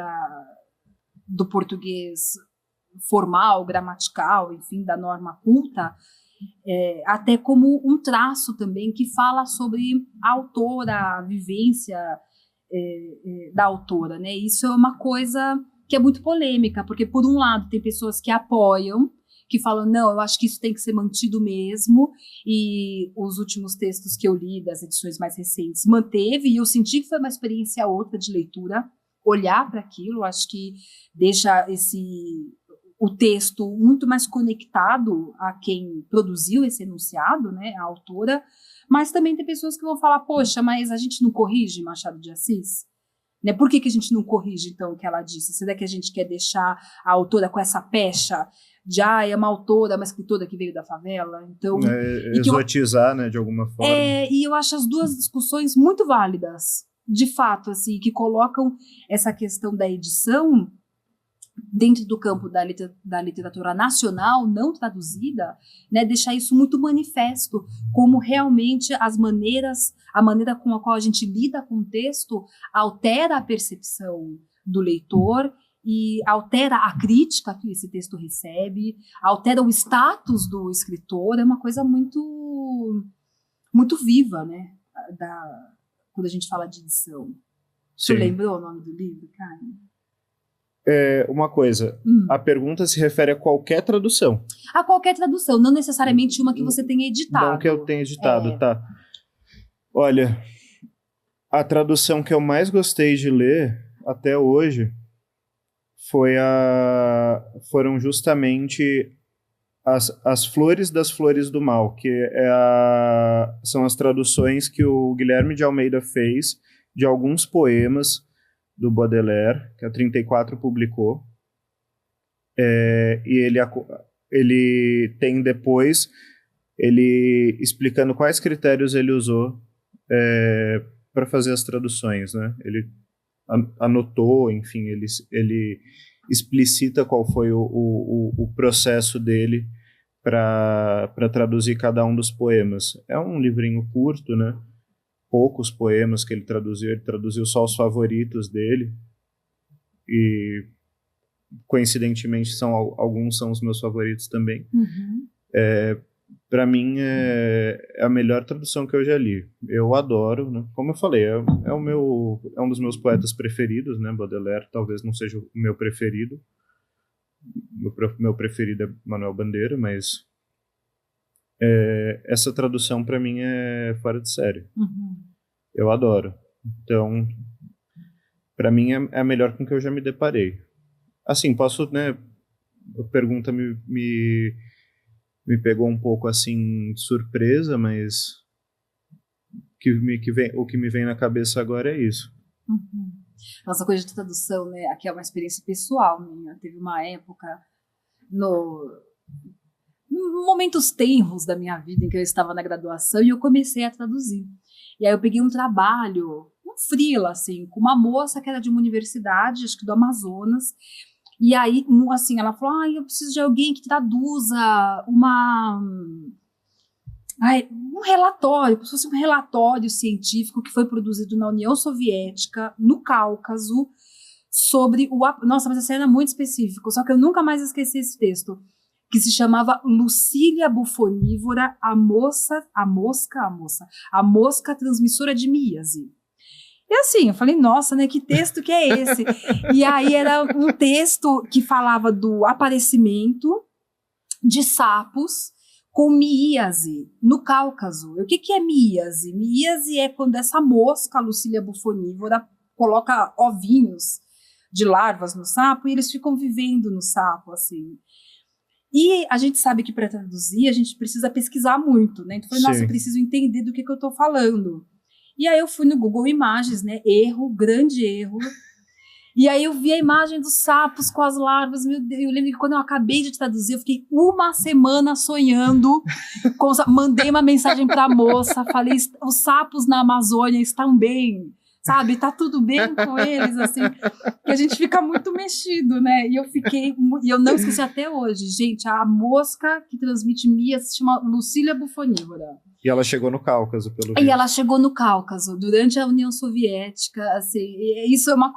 do português formal, gramatical, enfim, da norma culta, até como um traço também que fala sobre a autora, a vivência da autora, né? Isso é uma coisa que é muito polêmica, porque por um lado tem pessoas que apoiam, que falam, não, eu acho que isso tem que ser mantido mesmo, e os últimos textos que eu li das edições mais recentes manteve, e eu senti que foi uma experiência outra de leitura, olhar para aquilo, acho que deixa o texto muito mais conectado a quem produziu esse enunciado, né, a autora, mas também tem pessoas que vão falar, poxa, mas a gente não corrige Machado de Assis? Né? Por que a gente não corrige, então, o que ela disse? Será que a gente quer deixar a autora com essa pecha de, é uma autora, uma escritora que veio da favela? Então, exotizar, né, de alguma forma. E eu acho as duas discussões muito válidas, de fato, assim, que colocam essa questão da edição dentro do campo da literatura nacional não traduzida, né, deixar isso muito manifesto, como realmente a maneira com a qual a gente lida com o texto altera a percepção do leitor e altera a crítica que esse texto recebe, altera o status do escritor, é uma coisa muito, muito viva, né, quando a gente fala de edição. Você lembrou o nome do livro, Caio? Uma coisa, a pergunta se refere a qualquer tradução. A qualquer tradução, não necessariamente uma que você tenha editado. Não que eu tenha editado, tá. Olha, a tradução que eu mais gostei de ler até hoje foram justamente as Flores das Flores do Mal, que são as traduções que o Guilherme de Almeida fez de alguns poemas do Baudelaire, que a 34 publicou, e ele tem depois, ele explicando quais critérios ele usou para fazer as traduções, né? Ele anotou, enfim, ele explicita qual foi o processo dele para traduzir cada um dos poemas. É um livrinho curto, né? Poucos poemas que ele traduziu só os favoritos dele, e coincidentemente alguns são os meus favoritos também. Para mim é a melhor tradução que eu já li. Eu adoro, né? Como eu falei, é um dos meus poetas preferidos, né? Baudelaire talvez não seja o meu preferido. Meu preferido é Manuel Bandeira, mas essa tradução para mim é fora de série. Eu adoro. Então, para mim é a melhor com que eu já me deparei. Assim, posso, né? A pergunta me pegou um pouco assim de surpresa, mas o que me vem na cabeça agora é isso. Nossa, coisa de tradução, né? Aqui é uma experiência pessoal minha. Teve uma época momentos tenros da minha vida em que eu estava na graduação e eu comecei a traduzir. E aí eu peguei um trabalho, um freela, assim, com uma moça que era de uma universidade, acho que do Amazonas. E aí, assim, ela falou, eu preciso de alguém que traduza um relatório, como se fosse um relatório científico que foi produzido na União Soviética, no Cáucaso, sobre Nossa, mas essa era muito específico, só que eu nunca mais esqueci esse texto, que se chamava Lucília bufonívora, a mosca transmissora de míase. E assim, eu falei, nossa, né, que texto que é esse? E aí era um texto que falava do aparecimento de sapos com míase no Cáucaso. O que é míase? Míase é quando essa mosca, Lucília bufonívora, coloca ovinhos de larvas no sapo e eles ficam vivendo no sapo, assim. E a gente sabe que para traduzir a gente precisa pesquisar muito, né? Então eu falei, nossa, eu preciso entender do que eu estou falando. E aí eu fui no Google Imagens, né? Grande erro. E aí eu vi a imagem dos sapos com as larvas. Meu Deus, eu lembro que quando eu acabei de traduzir, eu fiquei uma semana sonhando. Mandei uma mensagem para a moça, falei, os sapos na Amazônia estão bem, sabe? Tá tudo bem com eles, assim. Que a gente fica muito mexido, né? E eu não esqueci até hoje. Gente, a mosca que transmite míase se chama Lucília bufonívora. E ela chegou no Cáucaso, pelo visto. E ela chegou no Cáucaso, durante a União Soviética, assim, isso é uma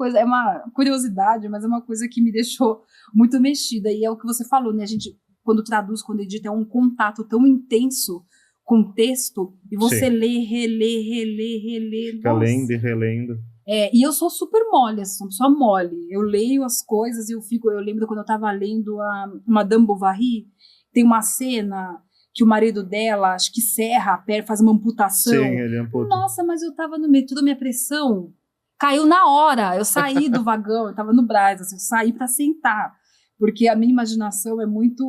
curiosidade, mas é uma coisa que me deixou muito mexida, e é o que você falou, né, a gente, quando traduz, quando edita, é um contato tão intenso com o texto, e você lê, relê, fica lendo e relendo. E eu sou super mole, sou uma pessoa mole, eu leio as coisas e eu lembro quando eu estava lendo a Madame Bovary, tem uma cena que o marido dela, acho que serra a perna, faz uma amputação. Sim, ele amputa. Nossa, mas eu tava no metrô, minha pressão caiu na hora. Eu saí do vagão, eu tava no Brás, assim, eu saí para sentar. Porque a minha imaginação é muito...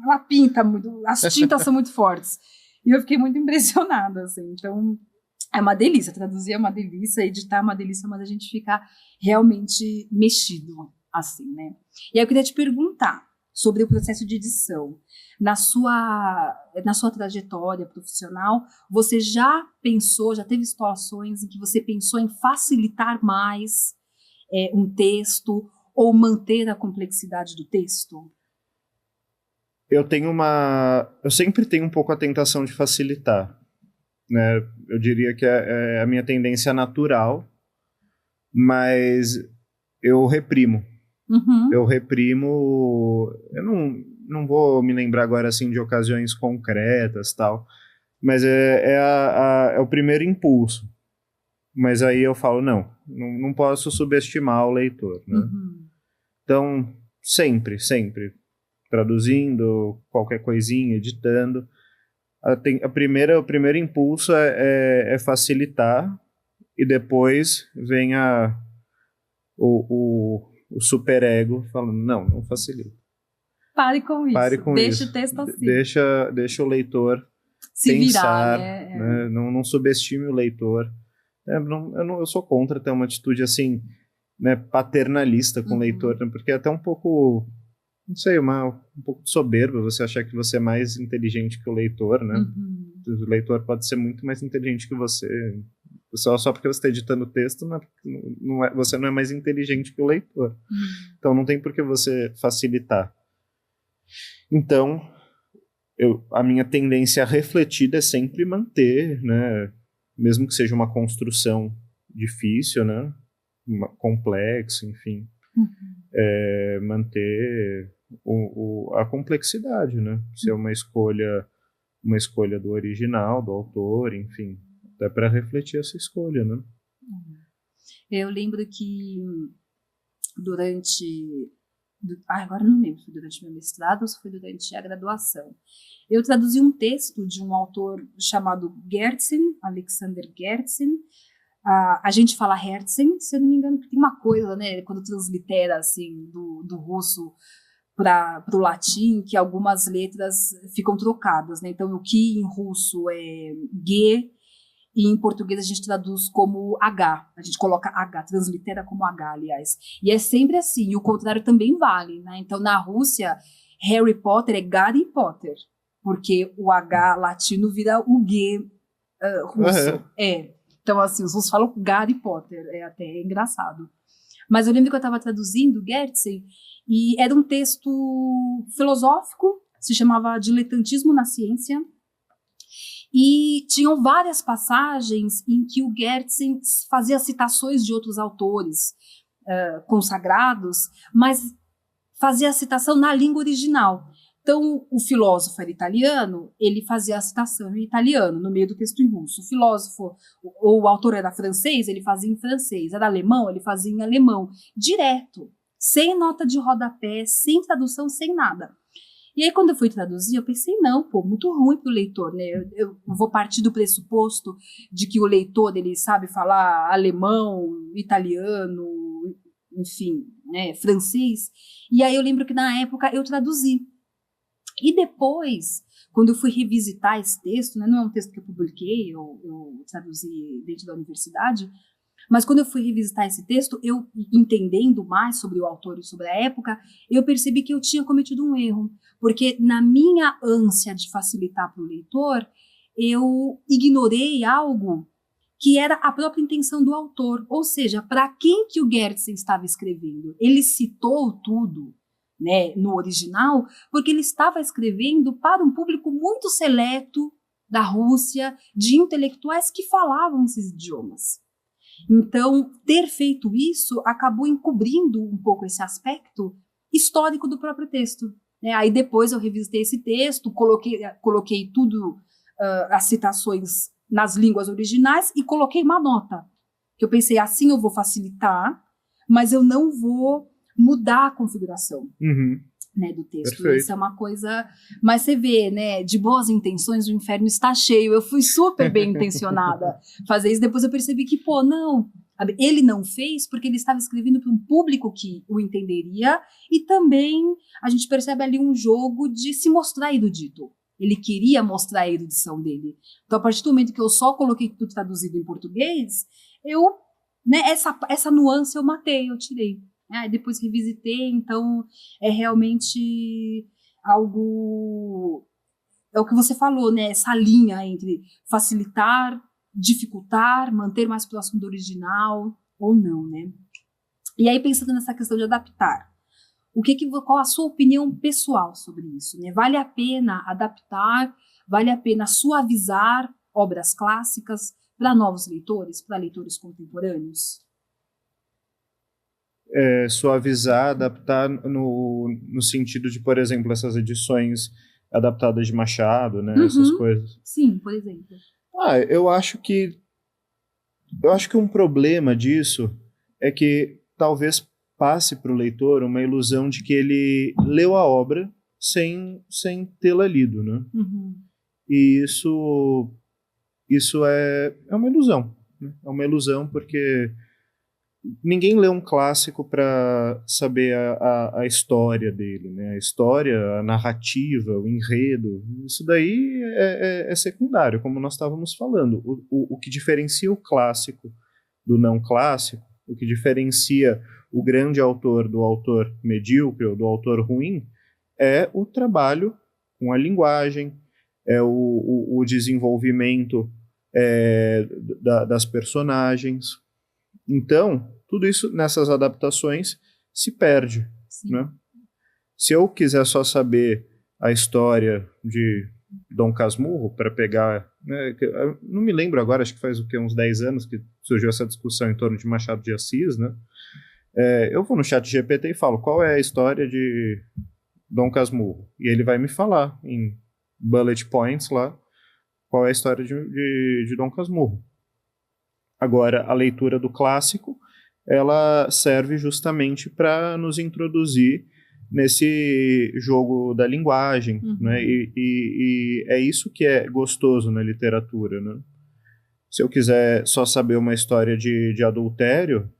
Ela pinta muito, as tintas são muito fortes. E eu fiquei muito impressionada, assim. Então, é uma delícia. Traduzir é uma delícia, editar é uma delícia, mas a gente fica realmente mexido, assim, né? E aí eu queria te perguntar sobre o processo de edição. Na sua trajetória profissional, você já teve situações em que você pensou em facilitar mais um texto ou manter a complexidade do texto? Eu sempre tenho um pouco a tentação de facilitar, né? Eu diria que é a minha tendência natural, mas eu reprimo. Eu não vou me lembrar agora assim de ocasiões concretas, tal, mas é o primeiro impulso. Mas aí eu falo, não posso subestimar o leitor, né? Então, sempre, sempre, traduzindo qualquer coisinha, editando. O primeiro impulso é facilitar, e depois vem o superego falando, não facilita. Pare com Pare isso. com Deixa isso. o texto assim. Deixa o leitor se pensar, virar, né? Não subestime o leitor. Eu sou contra ter uma atitude assim, né, paternalista com o leitor, né, porque é até um pouco, não sei, um pouco de soberba você achar que você é mais inteligente que o leitor, né? O leitor pode ser muito mais inteligente que você. Só porque você está editando o texto, você não é mais inteligente que o leitor. Então não tem por que você facilitar. Então, a minha tendência refletida é sempre manter, né, mesmo que seja uma construção difícil, né, complexa, enfim, manter a complexidade, né, ser uma escolha do original, do autor, enfim, até para refletir essa escolha, né. Eu lembro que agora não lembro se foi durante meu mestrado ou se foi durante a graduação. Eu traduzi um texto de um autor chamado Gertzen, Alexander Gertzen. A gente fala Herzen, se eu não me engano, porque tem uma coisa, né, quando translitera assim, do russo para o latim, que algumas letras ficam trocadas, né? Então, o que em russo é G, e em português a gente traduz como H. A gente coloca H, translitera como H, aliás. E é sempre assim, e o contrário também vale, né? Então, na Rússia, Harry Potter é Harry Potter, porque o H latino vira o G russo. Então, assim, os russos falam Harry Potter, é até engraçado. Mas eu lembro que eu estava traduzindo Gertzen, e era um texto filosófico, se chamava Diletantismo na Ciência, e tinham várias passagens em que o Gertzen fazia citações de outros autores consagrados, mas fazia a citação na língua original. Então, o filósofo era italiano, ele fazia a citação em italiano, no meio do texto em russo. O filósofo, ou o autor era francês, ele fazia em francês. Era alemão, ele fazia em alemão. Direto, sem nota de rodapé, sem tradução, sem nada. E aí, quando eu fui traduzir, eu pensei, não, muito ruim para o leitor, né? Eu vou partir do pressuposto de que o leitor, ele sabe falar alemão, italiano, enfim, né, francês. E aí eu lembro que, na época, eu traduzi. E depois, quando eu fui revisitar esse texto, né, não é um texto que eu publiquei, eu traduzi dentro da universidade, mas quando eu fui revisitar esse texto, eu entendendo mais sobre o autor e sobre a época, eu percebi que eu tinha cometido um erro, porque na minha ânsia de facilitar para o leitor, eu ignorei algo que era a própria intenção do autor, ou seja, para quem que o Gertzen estava escrevendo. Ele citou tudo, né, no original, porque ele estava escrevendo para um público muito seleto da Rússia, de intelectuais que falavam esses idiomas. Então, ter feito isso acabou encobrindo um pouco esse aspecto histórico do próprio texto. Né? Aí depois eu revisitei esse texto, coloquei tudo, as citações nas línguas originais e coloquei uma nota. Que eu pensei, assim eu vou facilitar, mas eu não vou mudar a configuração né, do texto. Perfeito. Isso é uma coisa... Mas você vê, né, de boas intenções o inferno está cheio. Eu fui super bem intencionada fazer isso. Depois eu percebi que, não, ele não fez porque ele estava escrevendo para um público que o entenderia, e também a gente percebe ali um jogo de se mostrar erudito. Ele queria mostrar a erudição dele. Então, a partir do momento que eu só coloquei tudo traduzido em português, né, essa nuance eu matei, eu tirei. Depois revisitei, então é realmente algo... É o que você falou, né? Essa linha entre facilitar, dificultar, manter mais próximo do original ou não, né? E aí, pensando nessa questão de adaptar, qual a sua opinião pessoal sobre isso? Né? Vale a pena adaptar? Vale a pena suavizar obras clássicas para novos leitores, para leitores contemporâneos? Suavizar, adaptar no sentido de, por exemplo, essas edições adaptadas de Machado, né? Essas coisas. Sim, por exemplo. Eu acho que um problema disso é que talvez passe para o leitor uma ilusão de que ele leu a obra sem tê-la lido, né? E isso é uma ilusão, né? É uma ilusão porque ninguém lê um clássico para saber a história dele, né? A história, a narrativa, o enredo, isso daí é secundário, como nós estávamos falando. O que diferencia o clássico do não clássico, o que diferencia o grande autor do autor medíocre ou do autor ruim, é o trabalho com a linguagem, é o desenvolvimento das personagens. Então, tudo isso nessas adaptações se perde, né? Se eu quiser só saber a história de Dom Casmurro, para pegar... Né, não me lembro agora, acho que faz uns 10 anos que surgiu essa discussão em torno de Machado de Assis, né? Eu vou no chat GPT e falo, qual é a história de Dom Casmurro? E ele vai me falar, em bullet points lá, qual é a história de Dom Casmurro. Agora, a leitura do clássico, ela serve justamente para nos introduzir nesse jogo da linguagem, né? E é isso que é gostoso na literatura, né? Se eu quiser só saber uma história de adultério,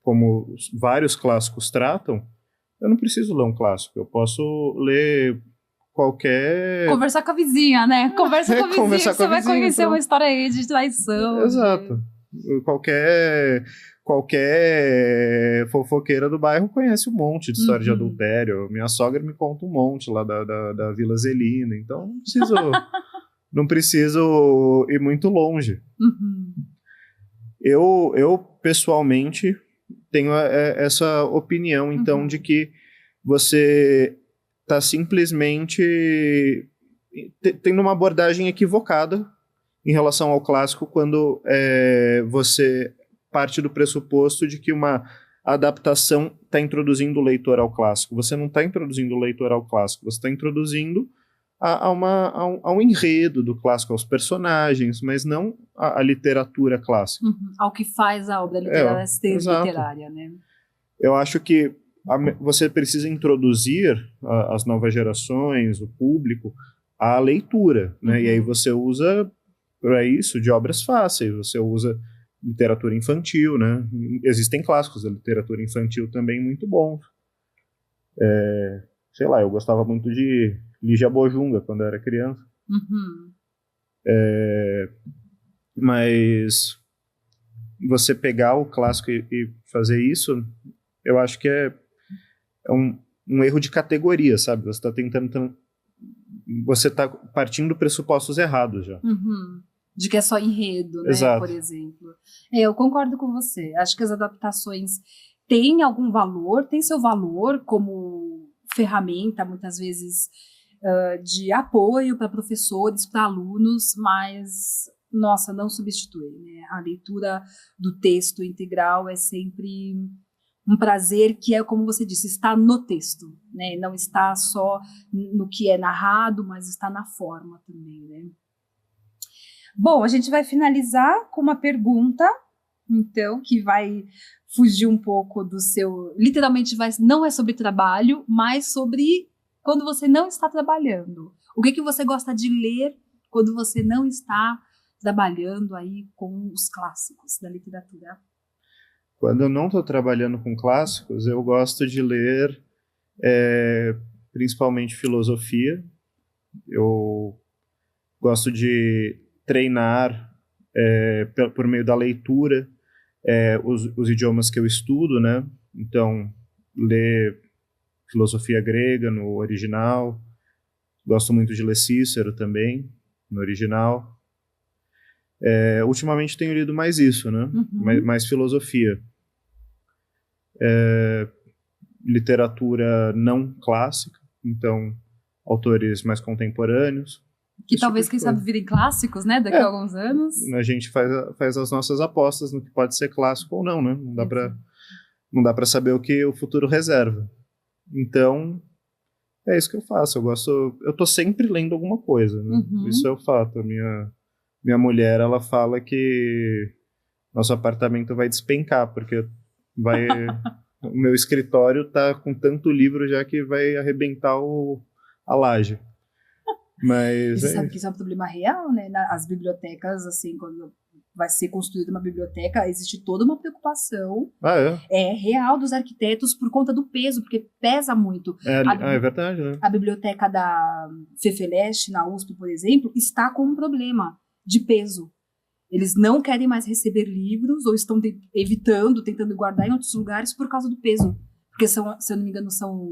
como vários clássicos tratam, eu não preciso ler um clássico, eu posso ler qualquer... Conversar com a vizinha, né? Conversa com a vizinha, que você vai conhecer uma história aí de traição. Exato. Qualquer fofoqueira do bairro conhece um monte de história de adultério. Minha sogra me conta um monte lá da Vila Zelina, então não preciso ir muito longe. Eu pessoalmente tenho essa opinião, então, de que você está simplesmente tendo uma abordagem equivocada em relação ao clássico quando você parte do pressuposto de que uma adaptação está introduzindo o leitor ao clássico. Você não está introduzindo o leitor ao clássico, você está introduzindo a um enredo do clássico, aos personagens, mas não a literatura clássica. Ao que faz a obra literária, né? Eu acho que você precisa introduzir as novas gerações, o público, à leitura, né? E aí você usa para isso de obras fáceis, você usa literatura infantil, né? Existem clássicos da literatura infantil também muito bons. Sei lá, eu gostava muito de Lígia Bojunga quando eu era criança. Mas você pegar o clássico e fazer isso, eu acho que é um erro de categoria, sabe? Você está tentando... Você está partindo de pressupostos errados já. De que é só enredo, né? Exato. Por exemplo. Eu concordo com você. Acho que as adaptações têm algum valor, têm seu valor como ferramenta, muitas vezes, de apoio para professores, para alunos, mas, nossa, não substitui, né? A leitura do texto integral é sempre um prazer que é, como você disse, está no texto, né? Não está só no que é narrado, mas está na forma também, né? Bom, a gente vai finalizar com uma pergunta, então, que vai fugir um pouco do seu... Literalmente, não é sobre trabalho, mas sobre quando você não está trabalhando. O que você gosta de ler quando você não está trabalhando aí com os clássicos da literatura? Quando eu não estou trabalhando com clássicos, eu gosto de ler principalmente filosofia. Eu gosto de treinar por meio da leitura os idiomas que eu estudo, né? Então, ler filosofia grega no original. Gosto muito de ler Cícero também, no original. Ultimamente tenho lido mais isso, né? Mais filosofia. Literatura não clássica, então autores mais contemporâneos. Que talvez, quem sabe, virem clássicos, né? Daqui a alguns anos. A gente faz as nossas apostas no que pode ser clássico ou não, né? Não dá pra saber o que o futuro reserva. Então, é isso que eu faço. Eu tô sempre lendo alguma coisa, né? Isso é o fato. A minha mulher, ela fala que nosso apartamento vai despencar, porque O meu escritório tá com tanto livro já que vai arrebentar a laje. E Mas você sabe que isso é um problema real, né? As bibliotecas, assim, quando vai ser construída uma biblioteca, existe toda uma preocupação real dos arquitetos por conta do peso, porque pesa muito. É verdade, né? A biblioteca da FEFELESH, na USP, por exemplo, está com um problema de peso. Eles não querem mais receber livros ou estão evitando, tentando guardar em outros lugares por causa do peso. Porque, são, se eu não me engano, são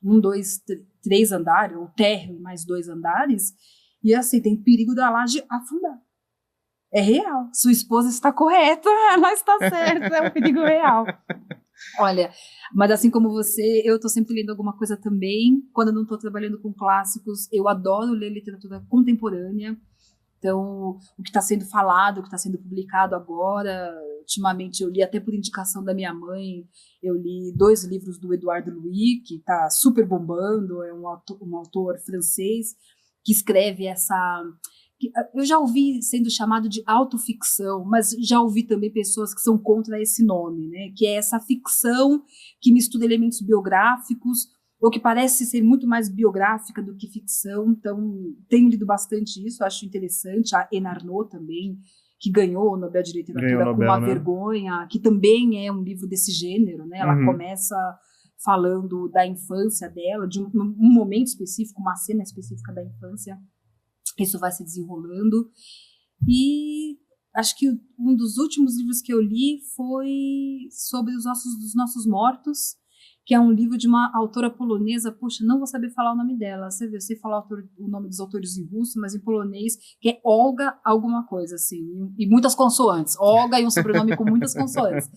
1, 2, 3 andares, ou térreo e mais 2 andares, e assim, tem perigo da laje afundar. É real. Sua esposa está correta, ela está certa, é um perigo real. Olha, mas assim como você, eu estou sempre lendo alguma coisa também. Quando eu não estou trabalhando com clássicos, eu adoro ler literatura contemporânea. Então, o que está sendo falado, o que está sendo publicado agora, ultimamente eu li até por indicação da minha mãe, eu li 2 livros do Edouard Louis, que está super bombando, é um autor francês que escreve essa... Eu já ouvi sendo chamado de autoficção, mas já ouvi também pessoas que são contra esse nome, né? Que é essa ficção que mistura elementos biográficos, ou que parece ser muito mais biográfica do que ficção. Então, tenho lido bastante isso, acho interessante. A Anne Arnaud também, que ganhou o Nobel de Literatura com Uma Vergonha, que também é um livro desse gênero, né? Ela começa falando da infância dela, de um momento específico, uma cena específica da infância. Isso vai se desenrolando. E acho que um dos últimos livros que eu li foi sobre os ossos dos nossos mortos, que é um livro de uma autora polonesa. Poxa, não vou saber falar o nome dela. Eu sei falar o nome dos autores em russo, mas em polonês, que é Olga alguma coisa, assim, e muitas consoantes. Olga e um sobrenome com muitas consoantes.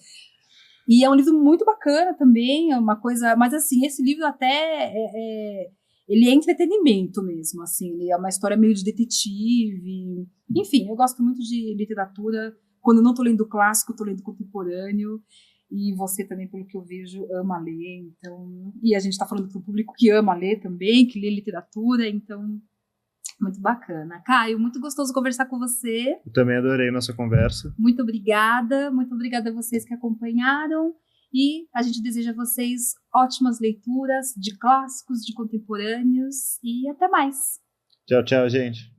E é um livro muito bacana também, é uma coisa... Mas, assim, esse livro até ele é entretenimento mesmo, assim. Ele é uma história meio de detetive. Enfim, eu gosto muito de literatura. Quando eu não estou lendo clássico, estou lendo contemporâneo. E você também, pelo que eu vejo, ama ler. Então... E a gente está falando para o público que ama ler também, que lê literatura. Então, muito bacana. Caio, muito gostoso conversar com você. Eu também adorei nossa conversa. Muito obrigada a vocês que acompanharam, e a gente deseja a vocês ótimas leituras de clássicos, de contemporâneos, e até mais. Tchau, tchau, gente.